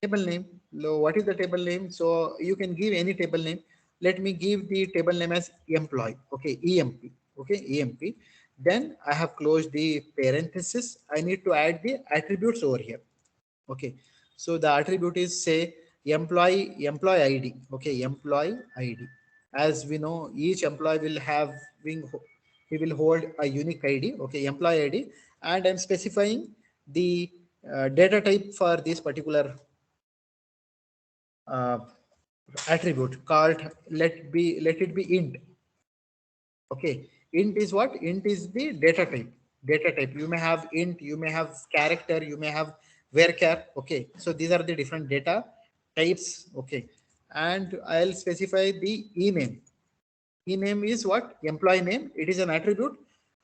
name. What is the table name? So you can give any table name. Let me give the table name as employee. Okay, EMP. Okay, EMP. Then I have closed the parenthesis. I need to add the attributes over here. Okay, so the attribute is say employee ID. Okay, employee ID. As we know, each employee will he will hold a unique ID. Okay, employee ID, and I'm specifying the data type for this particular uh, attribute called, let it be int. Okay, int is what? Int is the data type. Data type. You may have int, you may have character, you may have varchar. Okay, so these are the different data types. Okay, and I'll specify the ename. Ename is what? Employee name. It is an attribute.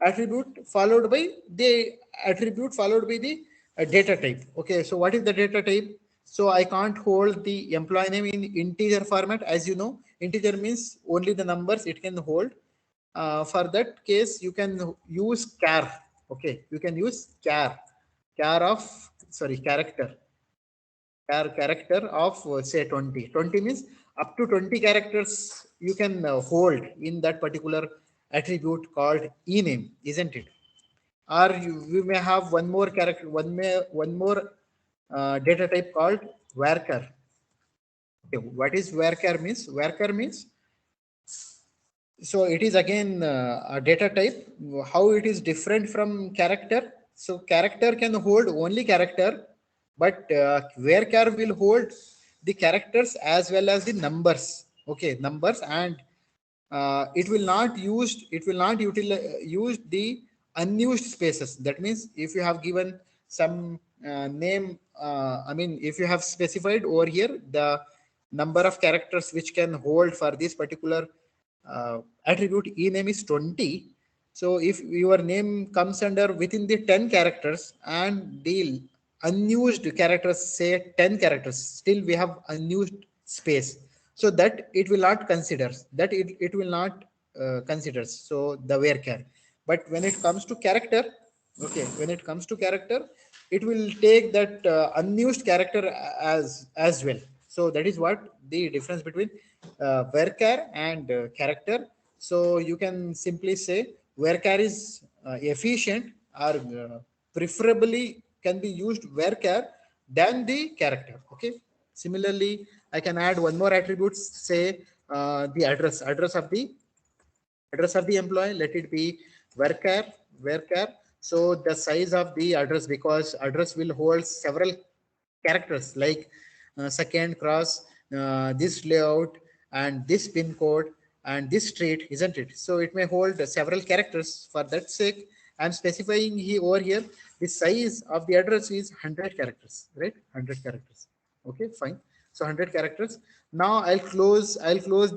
attribute followed by the attribute followed by the data type. Okay, so what is the data type? So I can't hold the employee name in integer format. As you know, integer means only the numbers it can hold. For that case, you can use char. Okay, you can use char of, sorry, character of say 20. 20 means up to 20 characters you can hold in that particular attribute called ename, isn't it? Or we may have one more character, one more data type called varchar. Okay, what is varchar means? Varchar means, so it is again a data type. How it is different from character? So character can hold only character, but varchar will hold the characters as well as the numbers. Okay, numbers, and it will not use the unused spaces. That means if you have given some name, I mean, if you have specified over here the number of characters which can hold for this particular attribute ename is 20. So if your name comes under within the 10 characters and the unused characters say 10 characters, still we have unused space, so that it will not consider, it will not consider, so the varchar. But when it comes to character, okay, when it comes to character, it will take that unused character as well. So that is what the difference between varchar and character. So you can simply say varchar is efficient, or preferably can be used varchar than the character. Okay, similarly I can add one more attribute, say the address of the employee, let it be varchar. So the size of the address, because address will hold several characters like second cross, this layout, and this pin code, and this street, isn't it? So it may hold several characters. For that sake, I'm specifying here over here the size of the address is 100 characters, right? 100 characters. Okay, fine. So 100 characters. Now I'll close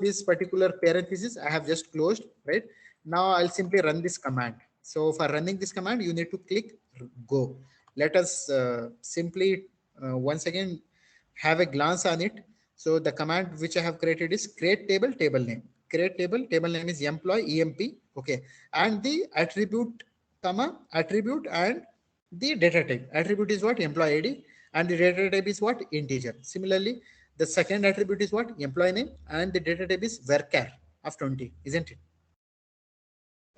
this particular parenthesis I have just closed, right? Now I'll simply run this command. So for running this command, you need to click go. Let us simply once again have a glance on it. So the command which I have created is create table, table name. Create table, table name is employee emp. Okay, and the attribute, comma, attribute, and the data type. Attribute is what? Employee ID, and the data type is what? Integer. Similarly, the second attribute is what? Employee name, and the data type is varchar of 20, isn't it?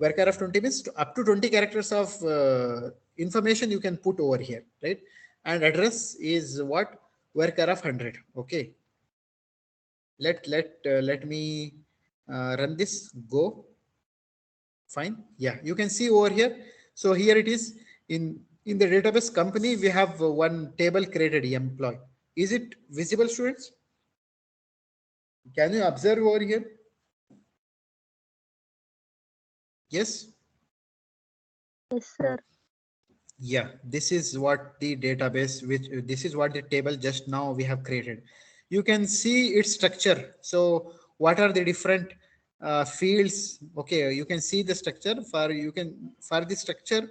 Varchar of 20 means up to 20 characters of information you can put over here, right? And address is what? Varchar of 100. Okay, let me run this. Go. Fine. Yeah, you can see over here. So here it is, in the database company we have one table created, employee. Is it visible, students? Can you observe over here? Yes. Yes, sir. Yeah, this is what the database, which this is what the table just now we have created. You can see its structure. So what are the different fields? Okay, you can see the structure. For the structure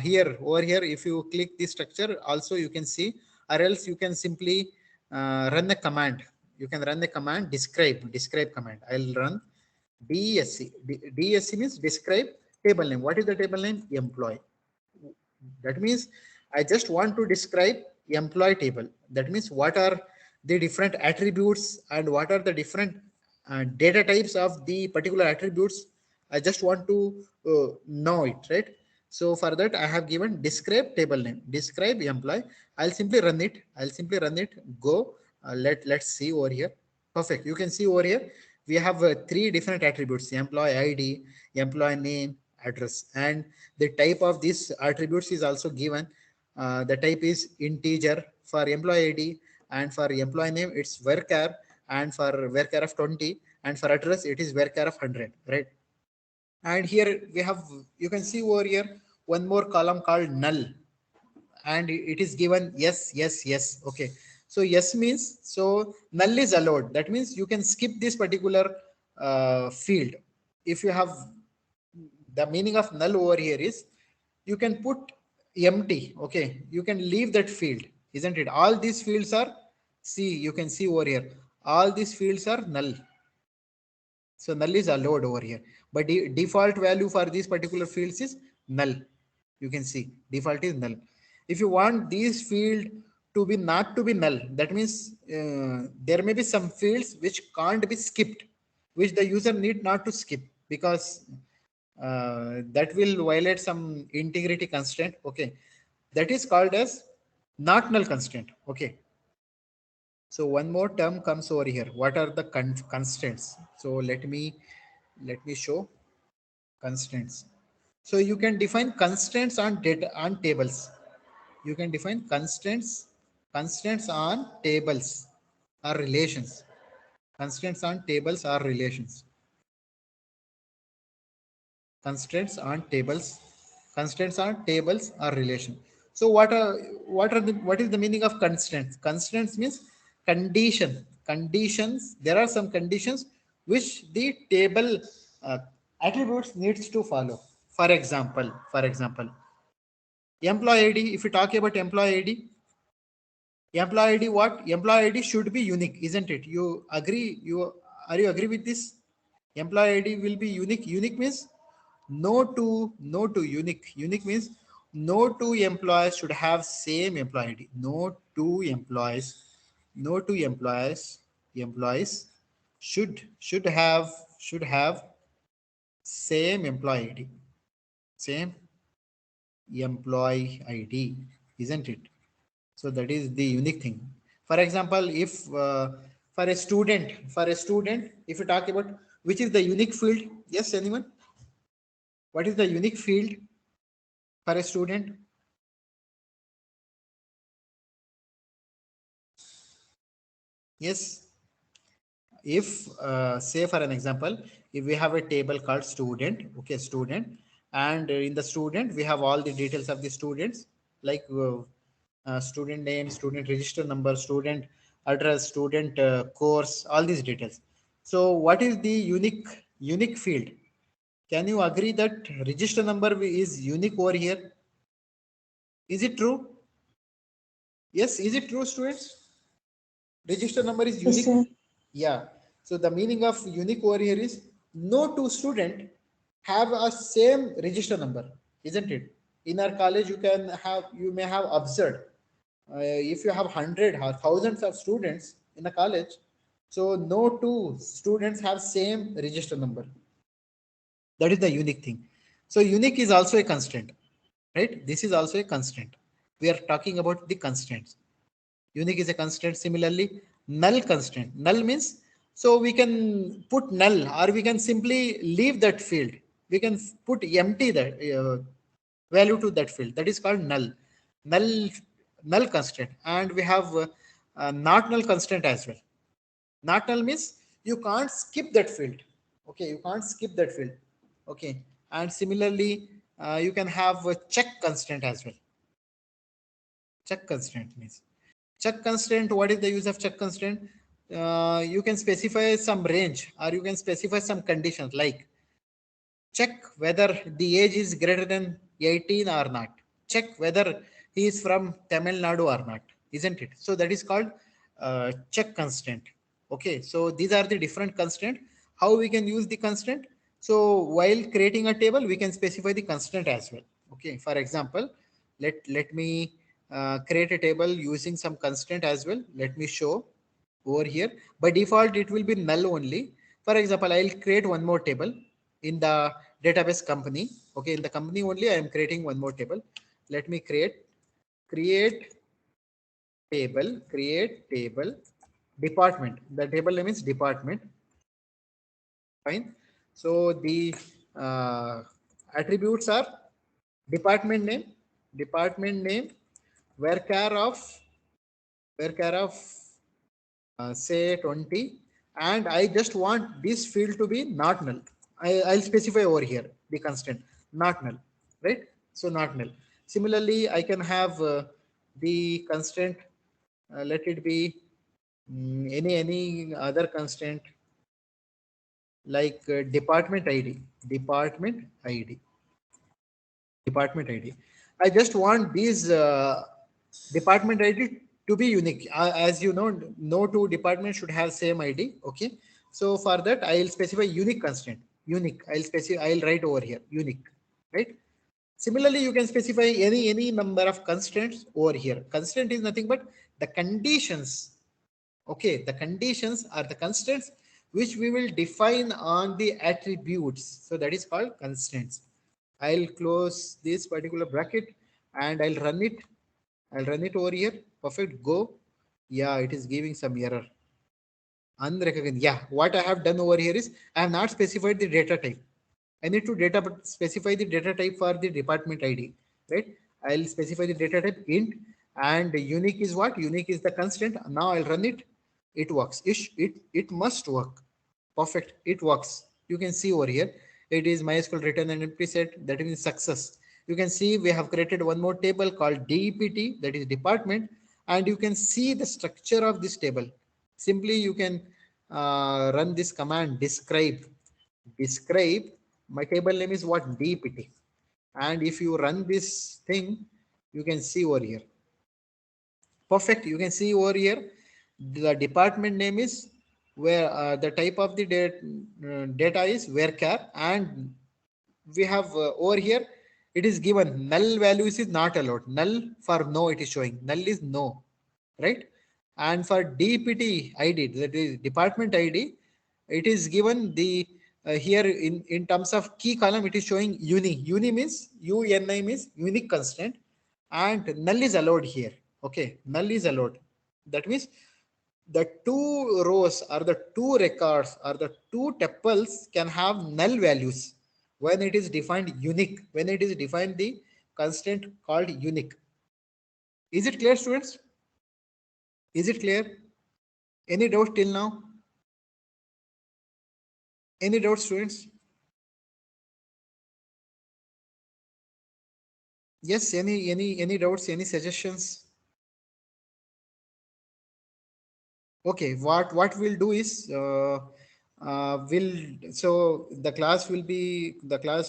here, over here, if you click the structure also you can see, or else you can simply run the command. You can run the command describe command. I'll run DSC. DSC means describe table name. What is the table name? Employee. That means I just want to describe employee table. That means what are the different attributes and what are the different data types of the particular attributes. I just want to know it, right? So for that I have given describe table name, describe employee. I'll simply run it. Go. Let's see over here. Perfect. You can see over here we have three different attributes: employee ID, employee name, address, and the type of these attributes is also given. The type is integer for employee ID, and for employee name it's varchar, and for varchar of 20, and for address it is varchar of 100, right? And here we have, you can see over here one more column called null, and it is given yes, yes, yes. Okay, so yes means, so null is allowed. That means you can skip this particular field if you have The meaning of null over here is you can put empty. Okay, you can leave that field, isn't it? All these fields are, see, you can see over here, all these fields are null. So null is allowed over here, but the default value for these particular fields is null. You can see default is null. If you want these field to be not to be null, that means there may be some fields which can't be skipped, which the user need not to skip, because that will violate some integrity constraint. Okay, that is called as not null constraint. Okay, so one more term comes over here. What are the constraints? So let me show constraints. So you can define constraints on data on tables. You can define constraints on tables or relations. Constraints on tables or relations. Constraints on tables are relation. So what is the meaning of constraints means conditions. There are some conditions which the table uh, attributes needs to follow. For example, employee id. If you talk about employee id, what employee id should be unique, isn't it? You agree with this? Employee id will be unique. Unique means no two unique means no two employees should have same employee id. No two employees should have same employee id. Same employee id, isn't it? So that is the unique thing. For example, if for a student, if you talk about which is the unique field, yes, anyone? What is the unique field for a student? Yes. If say for an example, if we have a table called student, okay, student, and in the student we have all the details of the students, like student name, student register number, student address, student course, all these details. So what is the unique field? Can you agree that register number is unique over here? Is it true? Yes, is it true, students? Register number is Yes, unique. sir. Yeah. So the meaning of unique over here is no two student have a same register number, isn't it? In our college, you may have observed, if you have 100 or thousands of students in a college, so no two students have same register number. That is the unique thing. So unique is also a constraint, right? This is also a constraint. We are talking about the constraints. Unique is a constraint. Similarly, null constraint. Null means, so we can put null or we can simply leave that field. We can put empty that value to that field. That is called null. Null null constraint. And we have not null constraint as well. Not null means you can't skip that field. Okay, you can't skip that field. Okay, and similarly, you can have a check constraint as well. Check constraint means, check constraint. What is the use of check constraint? You can specify some range or you can specify some conditions, like check whether the age is greater than 18 or not. Check whether he is from Tamil Nadu or not, isn't it? So that is called check constraint. Okay, so these are the different constraint. How we can use the constraint? So while creating a table, we can specify the constraint as well. Okay, for example, let me create a table using some constraint as well. Let me show over here. By default, it will be null only. For example, I'll create one more table in the database company. Okay, in the company only, I am creating one more table. Let me create table department. The table name is department. Fine. So the uh, attributes are department name, varchar of varchar of say 20, and I just want this field to be not null. I'll specify over here the constant not null, right? So not null. Similarly, I can have the constraint, let it be any other constraint, like department ID. department ID. I just want these department ID to be unique. As you know, no two departments should have same ID. Okay. So for that, I'll specify unique constraint. Unique. I'll specify. I'll write over here unique. Right. Similarly, you can specify any number of constraints over here. Constraint is nothing but the conditions. Okay, the conditions are the constraints which we will define on the attributes. So that is called constraints. I'll close this particular bracket and I'll run it. I'll run it over here. Perfect. Go. Yeah, it is giving some error. Unrecognized. Yeah, what I have done over here is I have not specified the data type. I need to specify the data type for the department ID, right? I'll specify the data type int, and unique is what? Unique is the constant. Now I'll run it. It works. It must work. Perfect. It works. You can see over here. It is MySQL return an empty set. That means success. You can see we have created one more table called DEPT, that is department, and you can see the structure of this table. Simply you can run this command describe. My table name is what? DPT. And if you run this thing, you can see over here. Perfect. You can see over here, the department name is where the type of the data is varchar, and we have over here it is given null values is not allowed. Null for no, it is showing null is no, right? And for DPT ID, that is department ID, it is given the here in terms of key column, it is showing uni means uni means unique constraint, and null is allowed here. Okay, null is allowed. That means the two rows or the two records or the two tuples can have null values when it is defined unique, when it is defined the constraint called unique. Is it clear, students? Is it clear? Any doubt till now? Any doubt, students? Yes, any doubts, any suggestions? Okay, what we'll do is will so the class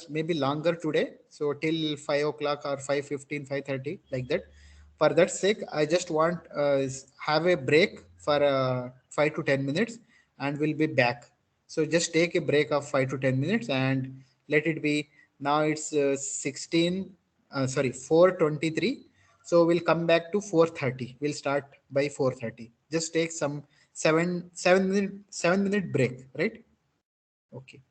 may be longer today, so till 5 o'clock or 5:15, 5:30, like that. For that sake, I just want have a break for 5 to 10 minutes, and we'll be back. So just take a break of 5 to 10 minutes and let it be. Now it's 4:23. So we'll come back to 4:30. We'll start by 4:30. Just take some 7 minute break, right? Okay.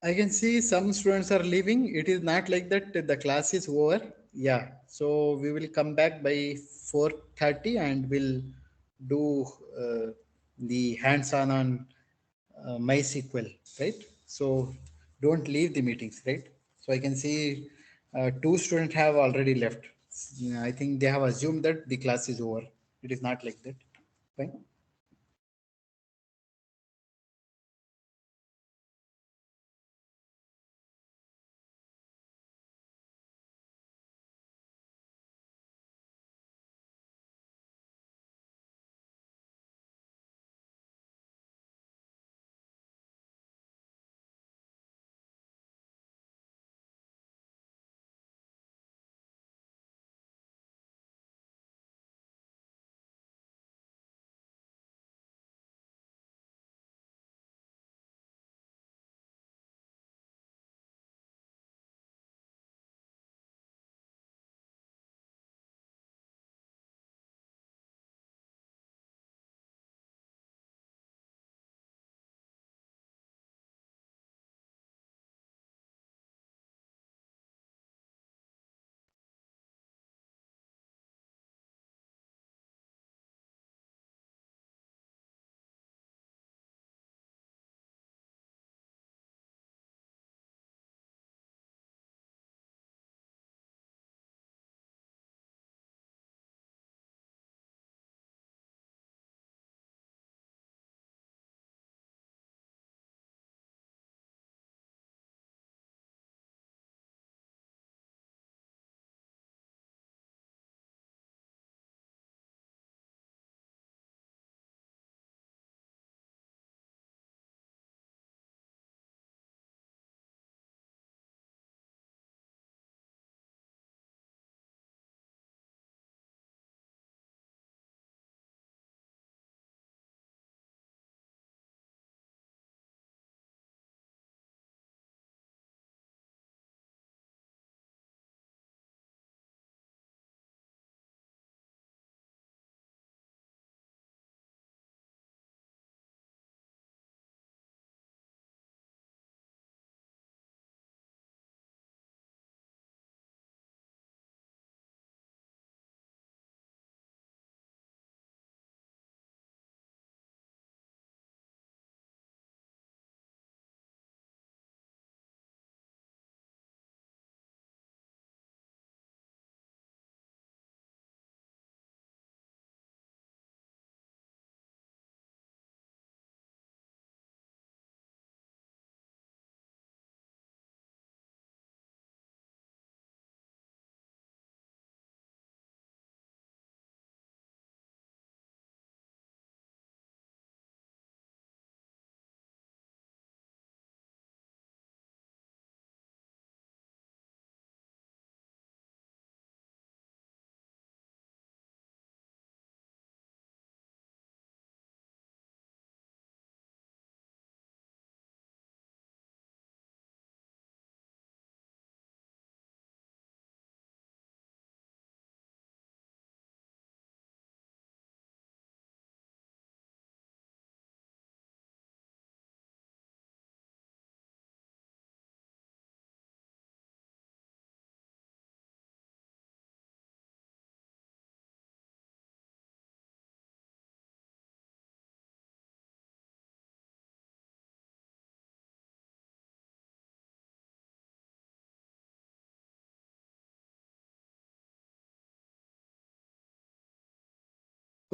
I can see some students are leaving. It is not like that the class is over. Yeah. So we will come back by 4:30 and we'll do the hands-on on MySQL, right? So don't leave the meetings, right? So I can see two students have already left. Yeah, I think they have assumed that the class is over. It is not like that. Fine.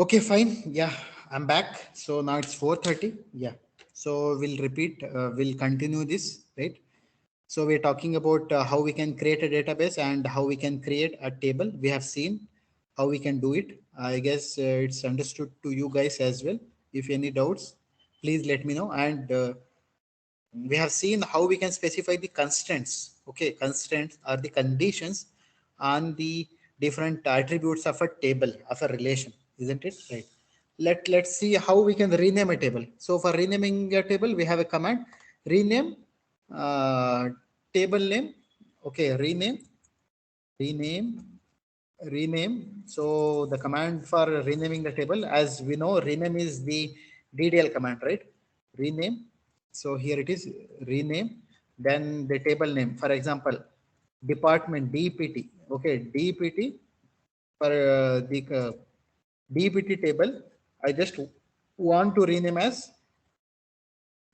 Okay, fine. Yeah, I'm back. So now it's 4:30. Yeah. So we'll repeat, we'll continue this, right? So we're talking about how we can create a database and how we can create a table. We have seen how we can do it. I guess it's understood to you guys as well. If any doubts, please let me know. And we have seen how we can specify the constants. Okay, constants are the conditions on the different attributes of a table of a relation, isn't it? Right. Let's see how we can rename a table. So for renaming a table, we have a command rename table name. Okay, rename rename. So the command for renaming the table, as we know, rename is the ddl command, right? Rename. So here it is, rename Then the table name, for example, department DPT. Okay, DPT for the DPT table. I just want to rename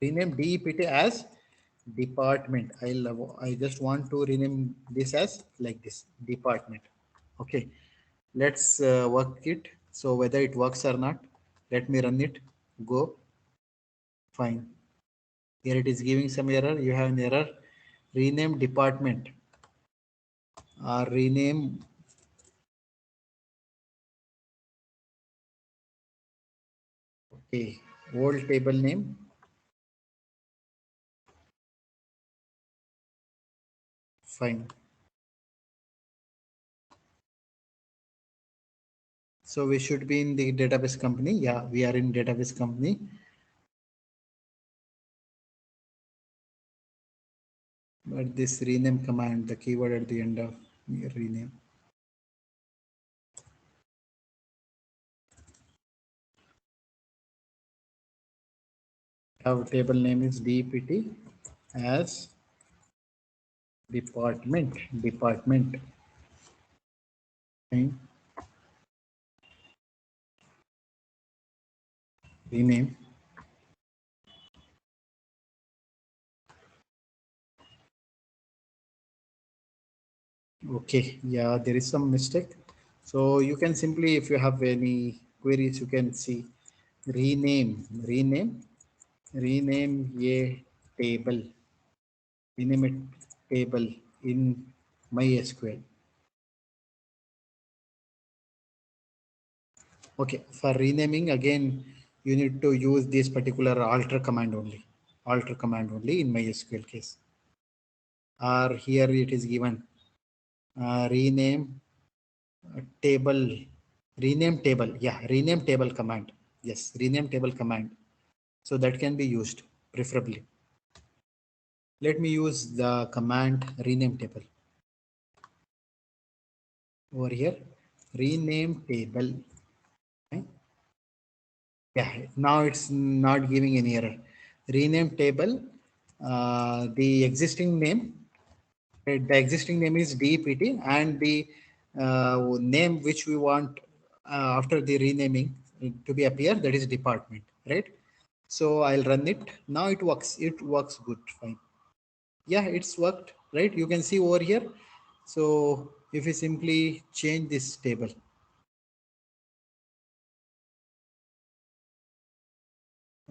DPT as department. I just want to rename this as like this department. Okay, let's work it. So whether it works or not, let me run it. Go. Fine. Here it is giving some error. You have an error. Rename department or rename. Okay, old table name. Fine. So we should be in the database company. Yeah, we are in database company. But this rename command, the keyword at the end of rename. Our table name is DPT as department. Okay. Rename. Okay, yeah, there is some mistake. So you can simply, if you have any queries, you can see rename a table, rename a table in MySQL. Okay, for renaming again, you need to use this particular alter command only in MySQL case. Or here it is given rename table, rename table command. Yes, rename table command. So that can be used preferably. Let me use the command rename table. Over here, rename table. Okay. Yeah, now it's not giving any error. Rename table, the existing name is DPT, and the name which we want after the renaming to be appear, that is department, right? So I'll run it. Now it works good, fine. Yeah, it's worked, right? You can see over here. So if you simply change this table,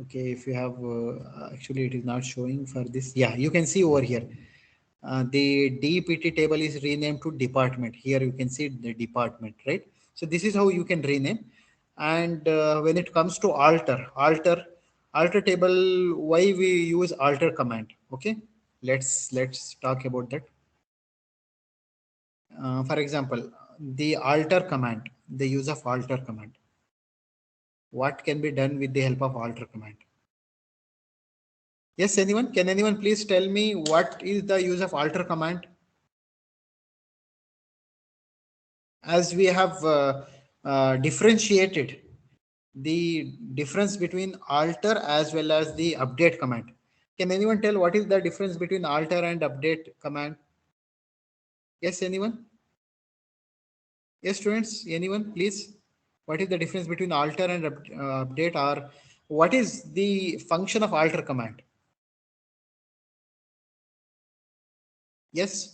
okay, if you have actually it is not showing for this. Yeah, you can see over here the DPT table is renamed to department. Here you can see the department, right? So this is how you can rename. And when it comes to alter table, why we use alter command? Okay, let's talk about that. For example, the alter command, the use of alter command. What can be done with the help of alter command? Yes, anyone? Can anyone please tell me what is the use of alter command? As we have differentiated the difference between alter as well as the update command. Can anyone tell what is the difference between alter and update command? Yes, anyone? Yes, students, anyone, please? What is the difference between alter and update, or what is the function of alter command? Yes.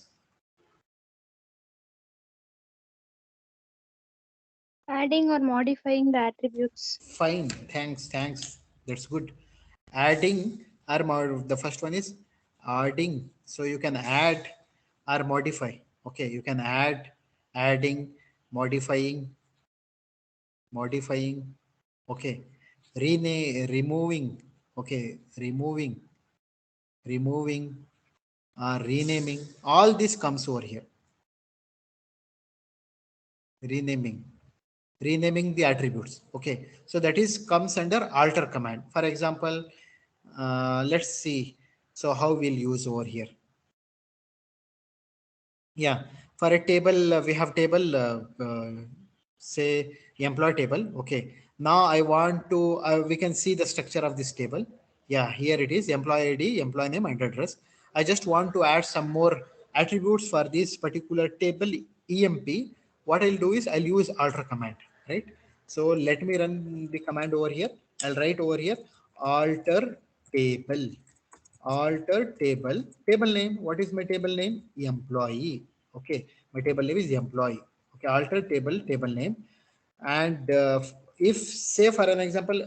Adding or modifying the attributes. Fine. Thanks. That's good. Adding or the first one is adding. So you can add or modify. Okay. You can adding, modifying. Okay. Removing. Okay. Removing, renaming. All this comes over here. Renaming the attributes. Okay, so that is comes under alter command. For example, let's see. So how we'll use over here. Yeah, for a table, we have table, say employee table. Okay, now I want to, we can see the structure of this table. Yeah, here it is employee ID, employee name and address. I just want to add some more attributes for this particular table emp. What I'll do is I'll use alter command, right? So let me run the command over here. I'll write over here alter table, alter table, table name. What is my table name? Employee. Okay, my table name is employee. Okay, alter table, table name. And if say for an example,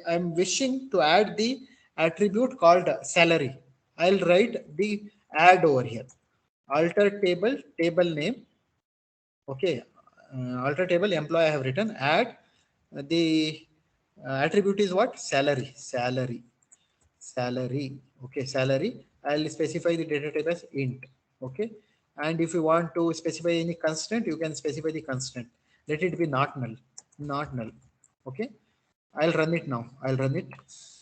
I'm wishing to add the attribute called salary, I'll write the add over here, alter table, table name. Okay, alter table employee I have written, add the attribute is what? Salary, salary, salary. Okay, salary. I'll specify the data type as int. Okay, and if you want to specify any constant, you can specify the constant. Let it be not null, not null. Okay, I'll run it now. I'll run it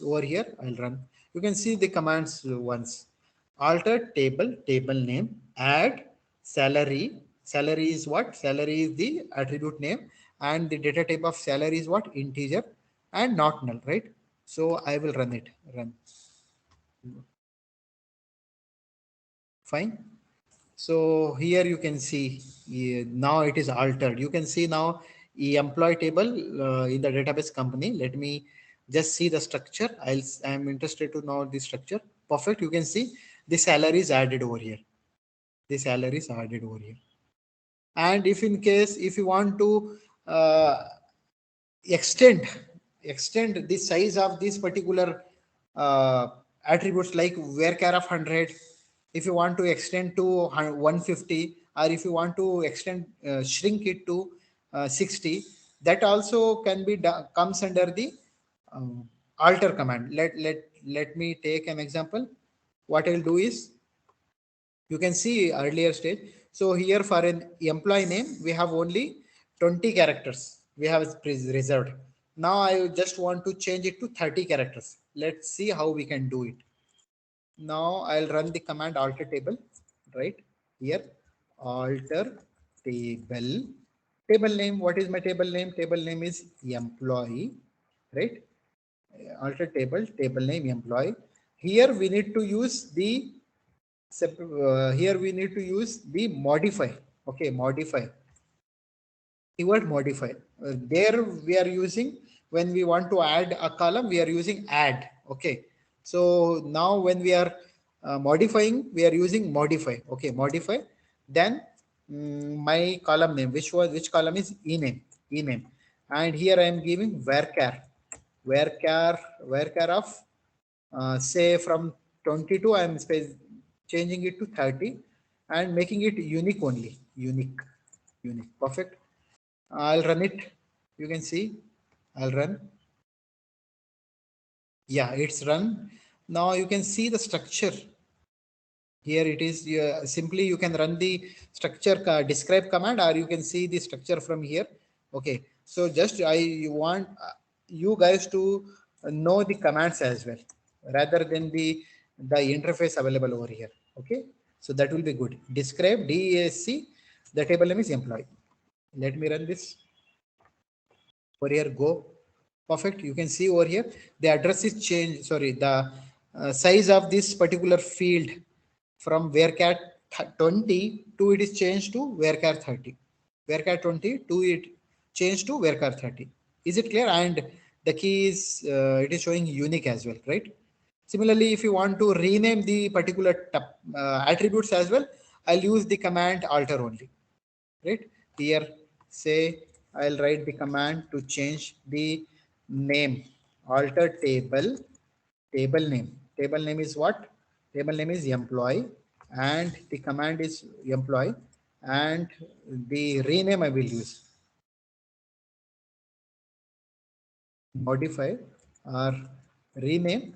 over here. I'll run. You can see the commands once. Alter table, table name, add salary. Salary is what? Salary is the attribute name, and the data type of salary is what? Integer, and not null, right? So I will run it. Run. Fine. So here you can see, now it is altered. You can see now employee table in the database company. Let me just see the structure. I'm interested to know the structure. Perfect. You can see the salary is added over here. The salary is added over here. And if in case, if you want to extend extend the size of this particular attributes, like varchar of 100, if you want to extend to 150, or if you want to extend shrink it to 60, that also can be comes under the alter command. Let me take an example. What I'll do is, you can see earlier stage. So here for an employee name, we have only 20 characters we have reserved. Now I just want to change it to 30 characters. Let's see how we can do it. Now I'll run the command alter table, right here, alter table, table name. What is my table name? Table name is employee, right? Alter table, table name employee. Here we need to use the here we need to use the modify. Okay, modify, keyword modify. There we are using, when we want to add a column, we are using add. Okay, so now when we are modifying, we are using modify. Okay, modify. Then my column name, which column is ename, ename. And here I am giving varchar, varchar of say from 22, I am changing it to 30 and making it unique only, unique, unique. Perfect. I'll run it. You can see I'll run. Yeah, it's run. Now you can see the structure. Here it is. Simply you can run the structure describe command, or you can see the structure from here. Okay, so just I want you guys to know the commands as well, rather than the interface available over here. Okay, so that will be good. Describe, DESC, the table name is employee. Let me run this. Over here, go. Perfect. You can see over here the address is changed. Sorry, the size of this particular field from varchar 20 to it is changed to varchar 30. Varchar 20 to it changed to varchar 30. Is it clear? And the key is it is showing unique as well, right? Similarly, if you want to rename the particular attributes as well, I'll use the command alter only, right? Here, say I'll write the command to change the name, alter table, table name. Table name is what? Table name is employee, and the command is employee, and the rename I will use modify or rename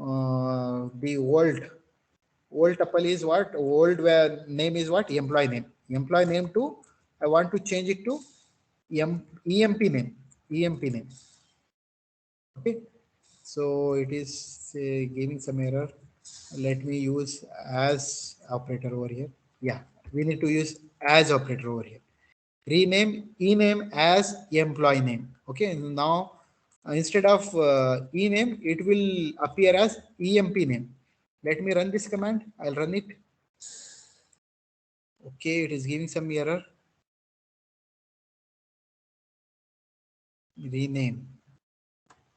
the old tuple is what? Old where name is what? Employee name. Employee name to, I want to change it to EMP name. EMP name. Okay. So it is giving some error. Let me use as operator over here. Yeah, we need to use as operator over here. Rename ename as employee name. Okay. Now instead of ename, it will appear as EMP name. Let me run this command. I'll run it. Okay, it is giving some error. Rename.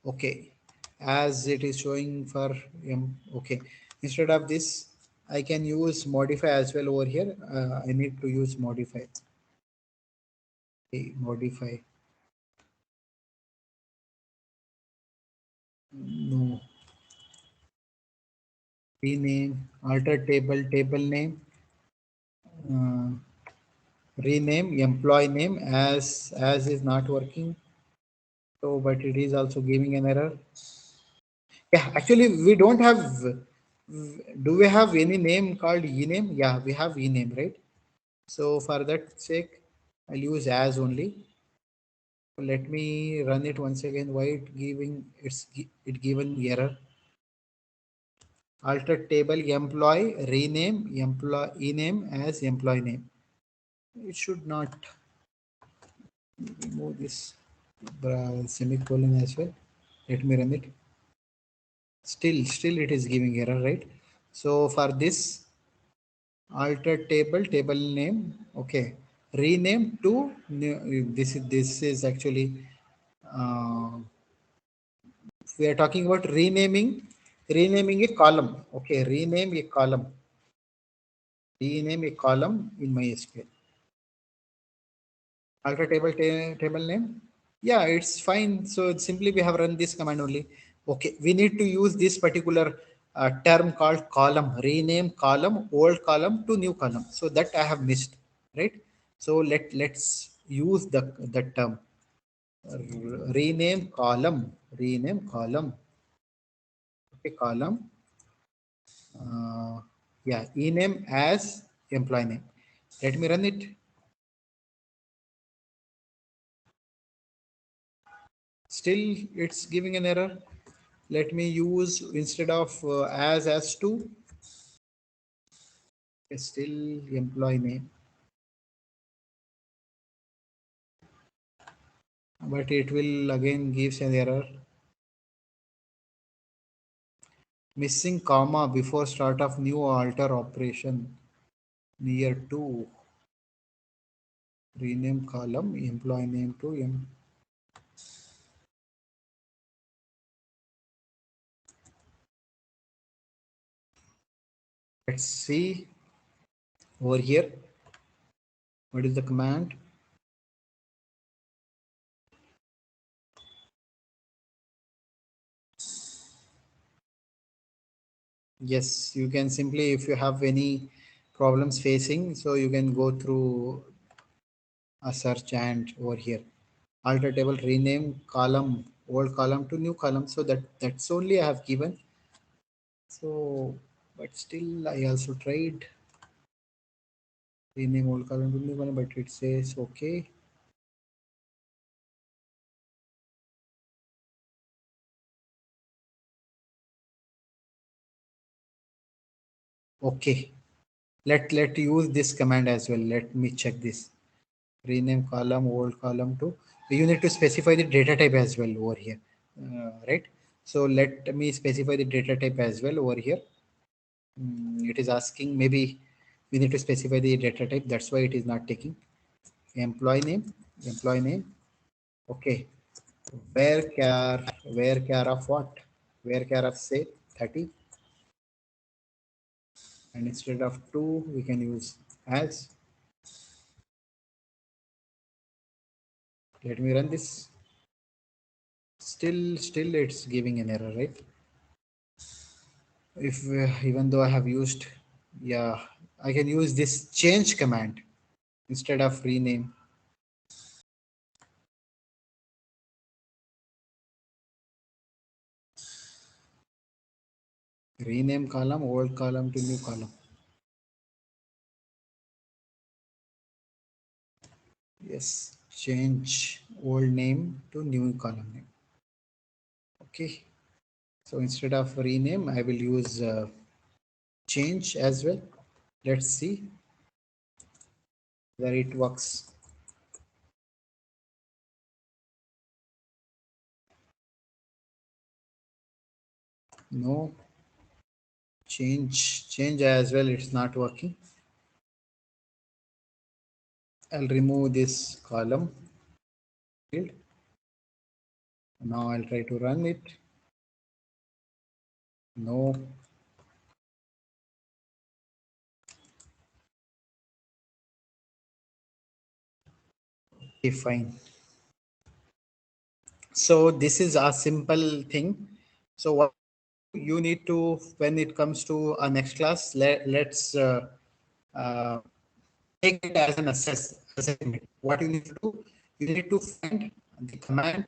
Okay, as it is showing for okay. Instead of this, I can use modify as well over here. I need to use modify. Okay, modify. No. Rename, alter table, table name. Uh, Rename employee name as is not working. So, but it is also giving an error. Yeah, actually, we don't have. Do we have any name called ename? Yeah, we have ename, right? So for that sake, I'll use as only. Let me run it once again. Why it giving it given error? Alter table employee rename employee name as employee name. It should not remove this semicolon as well. Let me run it. Still it is giving error, right? So for this alter table name, okay, rename to this is actually uh, we are talking about renaming a column. Okay, rename a column in MySQL. Alter table name. Yeah, it's fine. So simply we have run this command only. Okay, we need to use this particular term called column, rename column, old column to new column. So that I have missed, right? So let's use the term rename column, rename column. Okay, column. Yeah, ename as employee name. Let me run it. Still it's giving an error. Let me use instead of as to still employee name, but it will again gives an error. Missing comma before start of new alter operation near to rename column employee name to let's see over here. What is the command? Yes, you can simply, if you have any problems facing, so you can go through a search and over here alter table rename column old column to new column. So that's only I have given. So but still I also tried rename old column to new column, but it says okay. Okay, let use this command as well. Let me check this. Rename column old column to, you need to specify the data type as well over here, right? So let me specify the data type as well over here. It is asking, maybe we need to specify the data type, that's why it is not taking. Employee name. Okay, where care of what? Where care of say 30, and instead of 2 we can use as. Let me run this. Still it's giving an error, right? If even though I have used, yeah, I can use this change command instead of rename. Rename column old column to new column. Yes, change old name to new column name. Okay, so instead of rename I will use change as well. Let's see where it works. No, change as well. It's not working. I'll remove this column field. Now I'll try to run it. No. Okay, fine. So this is a simple thing. So what you need to, when it comes to our next class, let's take it as an assessment. What you need to do, you need to find the command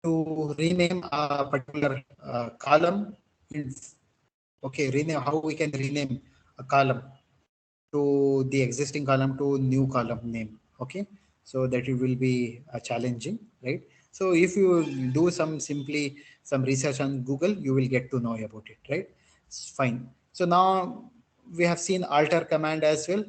to rename a particular column in, okay, rename, how we can rename a column to the existing column to new column name. Okay, so that it will be challenging, right? So if you do some research on Google, you will get to know about it, right? It's fine. So now we have seen alter command as well.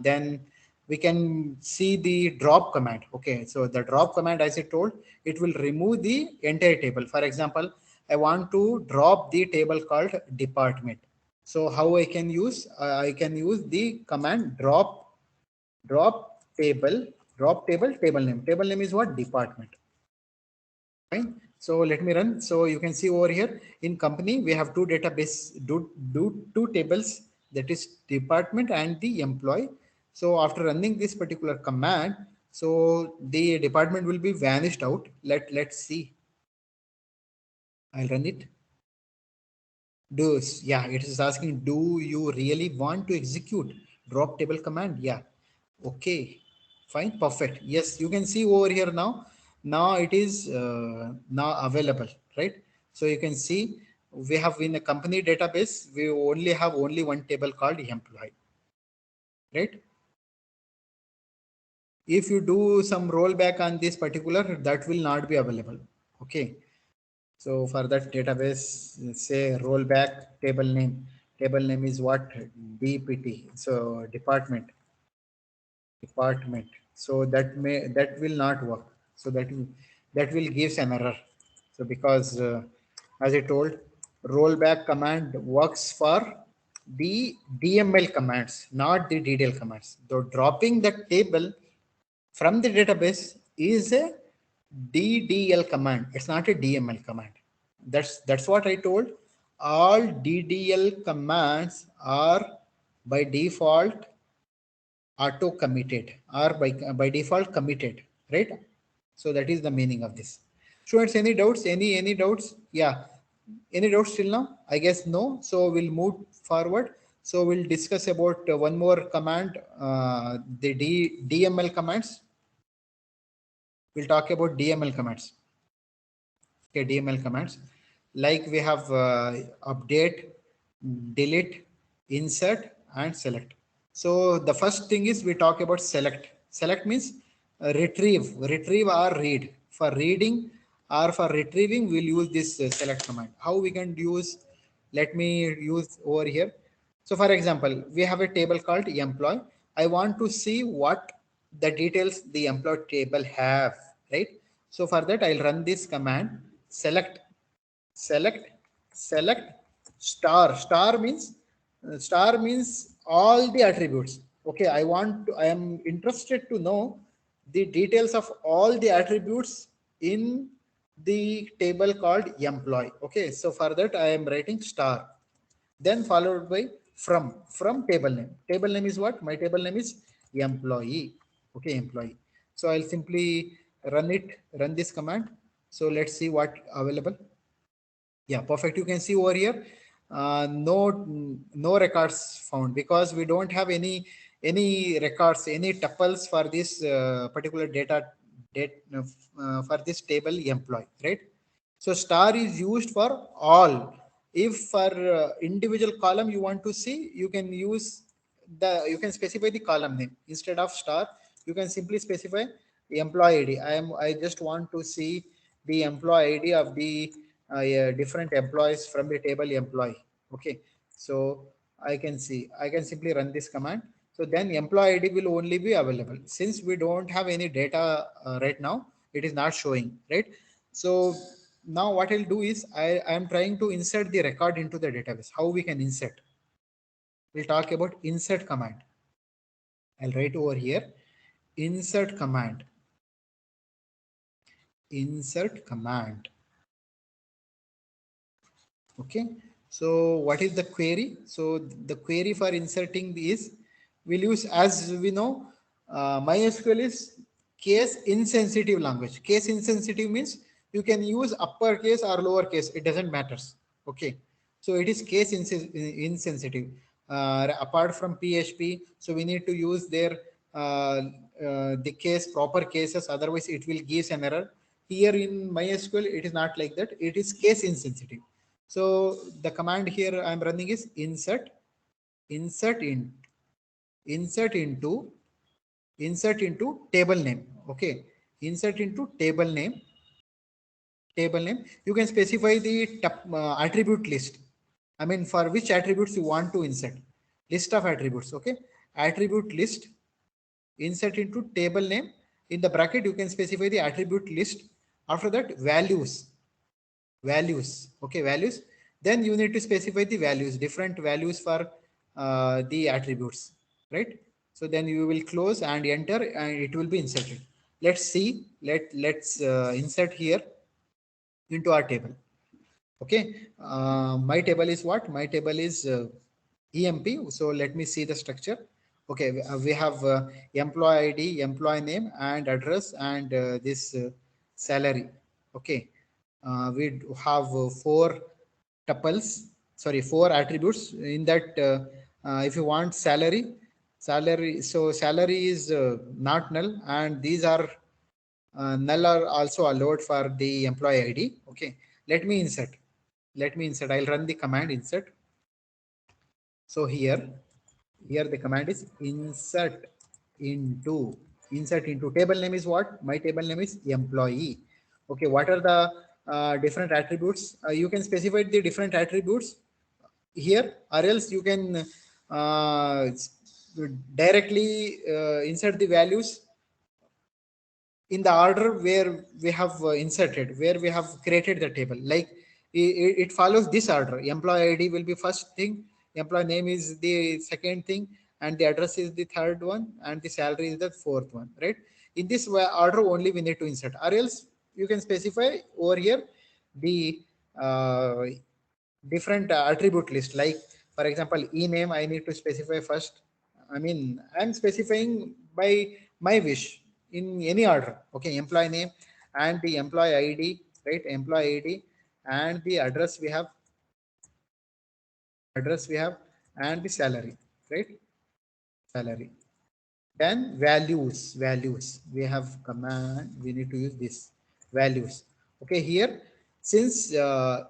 Then we can see the drop command. Okay, so the drop command, as I told, it will remove the entire table. For example, I want to drop the table called department. So how I can use? I can use the command drop table name. Table name is what? Department. Fine. So let me run. So you can see over here in company we have two database, two tables, that is department and the employee. So after running this particular command, so the department will be vanished out. Let's see. I'll run it. Yeah, it is asking, do you really want to execute drop table command? Yeah. Okay, fine, perfect. Yes, you can see over here now. Now it is now available, right? So you can see we have in a company database, we only have only one table called employee, right? If you do some rollback on this particular, that will not be available. Okay. So for that database, say rollback table name. Table name is what? DPT. So department. So that will not work. So that will gives an error. So because as I told, rollback command works for the DML commands, not the DDL commands. So dropping the table from the database is a DDL command. It's not a DML command. That's what I told. All DDL commands are by default auto committed, or by default committed, right? So that is the meaning of this. Students, any doubts? Any doubts? Yeah. Any doubts till now? I guess no. So we'll move forward. So we'll discuss about one more command, the DML commands. We'll talk about DML commands. Okay, DML commands. Like we have update, delete, insert, and select. So the first thing is we talk about select. Select means retrieve or read. For reading or for retrieving, we'll use this select command. How we can use? Let me use over here. So for example, we have a table called employee. I want to see what the details the employee table have, right? So for that, I'll run this command, select star means all the attributes. Okay, I am interested to know the details of all the attributes in the table called employee. Okay, so for that I am writing star, then followed by from table name. Table name is what? My table name is employee. Okay, employee. So I'll simply run this command. So let's see what available. Yeah, perfect. You can see over here, no records found, because we don't have any records, any tuples for this particular for this table employee, right? So star is used for all. If for individual column you want to see, you can use you can specify the column name instead of star. You can simply specify the employee ID. I just want to see the employee ID of the different employees from the table employee. Okay, so I can simply run this command. So then employee ID will only be available. Since we don't have any data right now, it is not showing, right? So now what I'll do is I am trying to insert the record into the database. How we can insert? We'll talk about insert command. I'll write over here, insert command. Insert command. Okay. So what is the query? So the query for inserting is, we'll use, as we know, MySQL is case insensitive language. Case insensitive means you can use uppercase or lowercase. It doesn't matter. Okay. So it is case insensitive. Apart from PHP, so we need to use their the case proper cases. Otherwise, it will give an error. Here in MySQL, it is not like that. It is case insensitive. So the command here I'm running is insert into table name. Okay, insert into table name. You can specify the attribute list. I mean, for which attributes you want to insert. List of attributes. Okay, attribute list. Insert into table name. In the bracket, you can specify the attribute list. After that, values. Okay, values. Then you need to specify the values, different values for the attributes, right? So then you will close and enter, and it will be inserted. Let's see. Let's insert here into our table. Okay, my table is what? My table is EMP. So let me see the structure. Okay, we have employee ID, employee name, and address, and this salary. Okay, we have four tuples, sorry, four attributes. In that, if you want salary, so salary is not null, and these are null are also allowed for the employee ID. Okay, let me insert. I'll run the command insert. So here the command is insert into table name is what? My table name is employee. Okay, what are the different attributes? You can specify the different attributes here, or else you can directly insert the values in the order where we have inserted, where we have created the table. Like it follows this order. Employee ID will be first thing, employee name is the second thing, and the address is the third one, and the salary is the fourth one, right? In this order only we need to insert, or else you can specify over here the different attribute list. Like for example, e-name, I need to specify first. I mean, I'm specifying by my wish in any order. Okay, employee name and the employee ID, right? Employee ID and the address we have, and the salary, right? Salary. Then values. We have command. We need to use this values. Okay, here since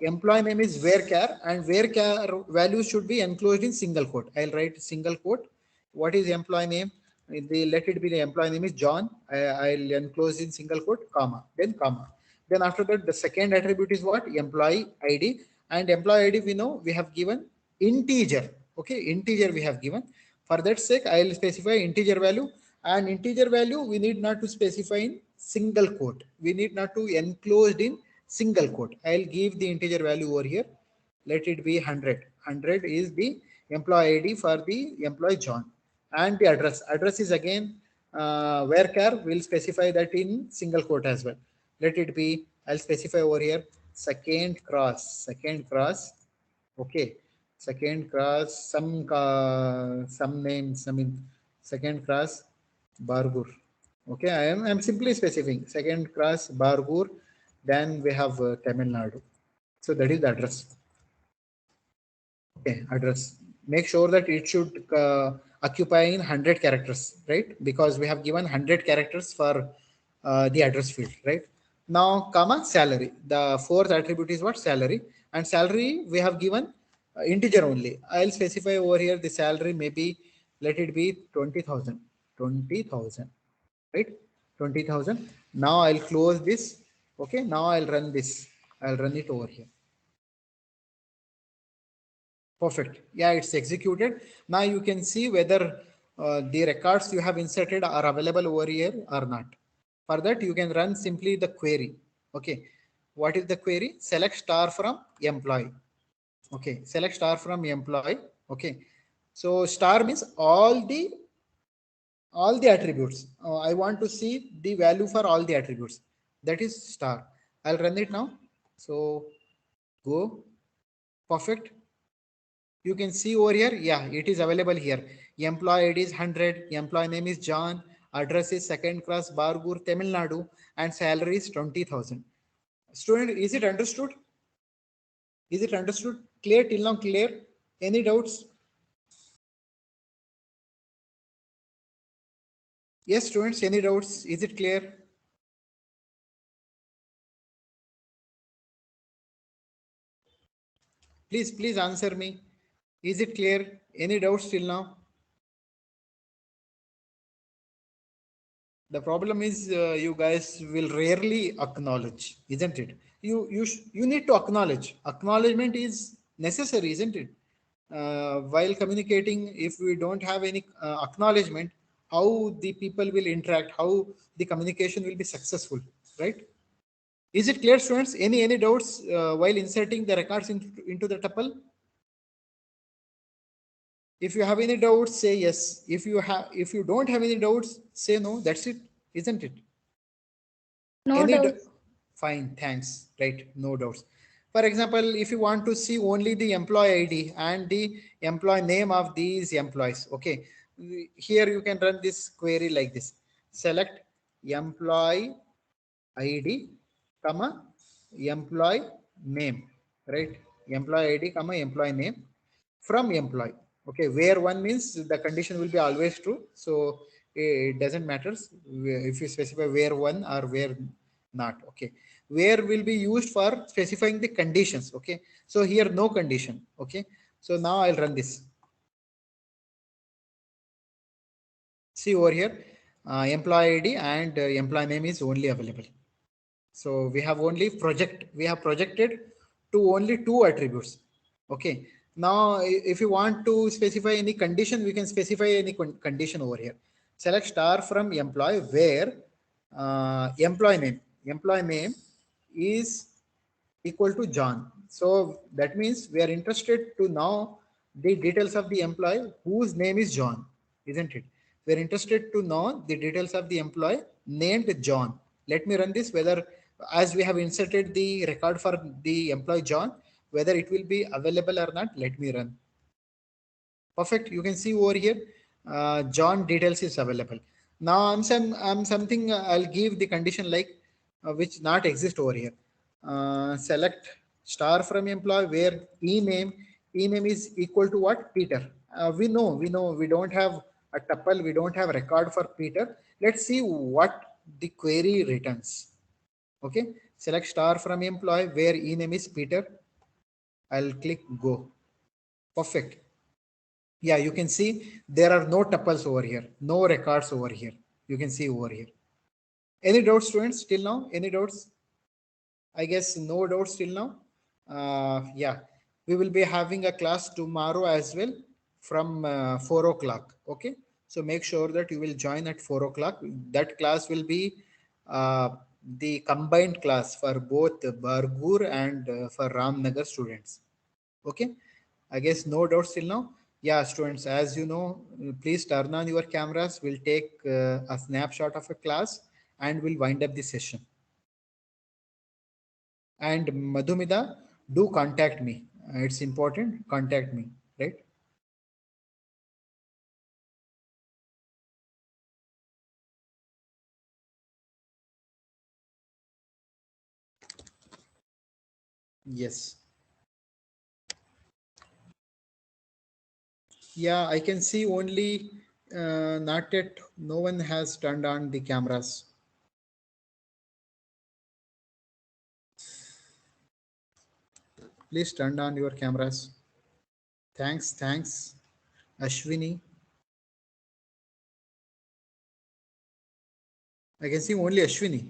employee name is varchar, and varchar value should be enclosed in single quote. I'll write single quote. What is employee name? Let it be the employee name is John. I'll enclose in single quote, comma, then comma. Then after that, the second attribute is what? Employee ID. And employee ID, we know we have given integer. Okay, integer we have given. For that sake, I will specify integer value, and integer value we need not to specify in single quote. We need not to enclosed in single quote. I'll give the integer value over here. Let it be 100. 100 is the employee ID for the employee John, and the address. Address is again varchar. We'll specify that in single quote as well. Let it be. I'll specify over here second cross. Okay, second cross, some names, I mean second cross Bargur. Okay, I'm simply specifying second cross Bargur. Then we have Tamil Nadu. So that is the address. Okay, address. Make sure that it should occupy in 100 characters, right? Because we have given 100 characters for the address field, right? Now, comma salary. The fourth attribute is what? Salary. And salary we have given integer only. I'll specify over here the salary, maybe let it be 20,000. 20,000, right? 20,000. Now I'll close this. Okay. Now I'll run this. I'll run it over here. Perfect. Yeah, it's executed. Now you can see whether the records you have inserted are available over here or not. For that, you can run simply the query. Okay. what is the query? Select star from employee. Okay, select star from employee. Okay, so star means all the attributes. I want to see the value for all the attributes. That is star. I'll run it now. So go. Perfect. You can see over here. Yeah, it is available here. Employee ID is 100. Employee name is John. Address is second class Bargur, Tamil Nadu, and salary is 20,000. Student, is it understood? Is it understood? Clear till now? Clear? Any doubts? Yes, students, any doubts? Is it clear? Please answer me. Is it clear? Any doubts till now? The problem is you guys will rarely acknowledge, isn't it? You need to acknowledge. Acknowledgement is necessary, isn't it? While communicating, if we don't have any acknowledgement, how the people will interact, how the communication will be successful, right? Is it clear, students? Any doubts while inserting the records into the tuple? If you have any doubts, say yes. If you don't have any doubts, say no. That's it, isn't it? No Any doubts. fine, thanks. Right, no doubts. For example, if you want to see only the employee ID and the employee name of these employees, okay, here you can run this query like this. Select employee ID, comma, employee name, right? Employee ID, comma, employee name from employee. Okay, where one means the condition will be always true. So it doesn't matter if you specify where one or where not. Okay, where will be used for specifying the conditions. Okay, so here no condition. Okay, so now I'll run this. See over here, employee ID and employee name is only available. So we have we have projected to only two attributes. Okay. Now, if you want to specify any condition, we can specify any condition over here. Select star from employee where employee name is equal to John. So that means we are interested to know the details of the employee whose name is John, isn't it? We are interested to know the details of the employee named John. Let me run this whether as we have inserted the record for the employee John, whether it will be available or not. Let me run. Perfect. You can see over here, John details is available. Now I'm something I'll give the condition like which not exist over here. Select star from employee where e name is equal to what? Peter. We don't have a tuple. We don't have record for Peter. Let's see what the query returns. Okay. Select star from employee where e name is Peter. I'll click go. Perfect. Yeah, you can see there are no tuples over here, no records over here. You can see over here. Any doubts, students, till now? Any doubts? I guess no doubts till now. Yeah, we will be having a class tomorrow as well from 4 o'clock. Okay, so make sure that you will join at 4 o'clock. That class will be the combined class for both Bargur and for Ramnagar students. Okay, I guess no doubts till now. Yeah, students, as you know, please turn on your cameras. We'll take a snapshot of a class and we'll wind up the session. And Madhumida, do contact me. It's important. Contact me, right? Yes. Yeah, I can see only not yet. No one has turned on the cameras. Please turn on your cameras. Thanks, Ashwini. I can see only Ashwini.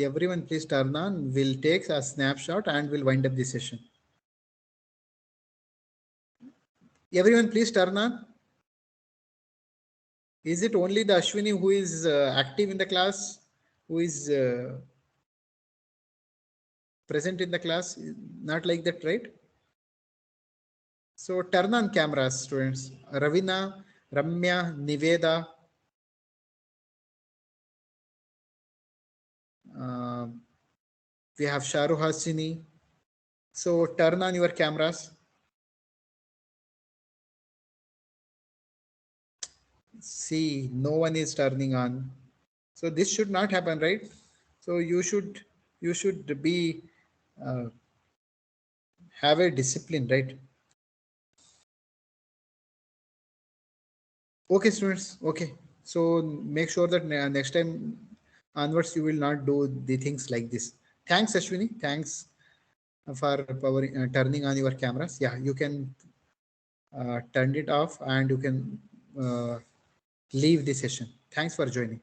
Everyone please turn on. We'll take a snapshot and we'll wind up the session. Everyone please turn on. Is it only the Ashwini who is active in the class? Who is present in the class? Not like that, right? So turn on cameras, students. Ravina, Ramya, Niveda. We have Sharu Hasini. So turn on your cameras. See, no one is turning on. So this should not happen, right? So you should be have a discipline, right? Okay, students. Okay. So make sure that next time onwards you will not do the things like this. Thanks, Ashwini. Thanks for turning on your cameras. Yeah, you can turn it off and you can uh, leave the session. Thanks for joining.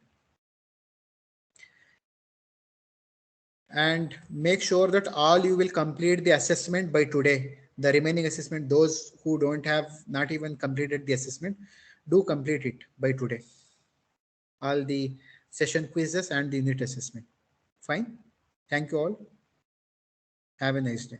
And make sure that all you will complete the assessment by today. The remaining assessment, those who don't have not even completed the assessment, do complete it by today. All the session quizzes and the unit assessment. Fine. Thank you all. Have a nice day.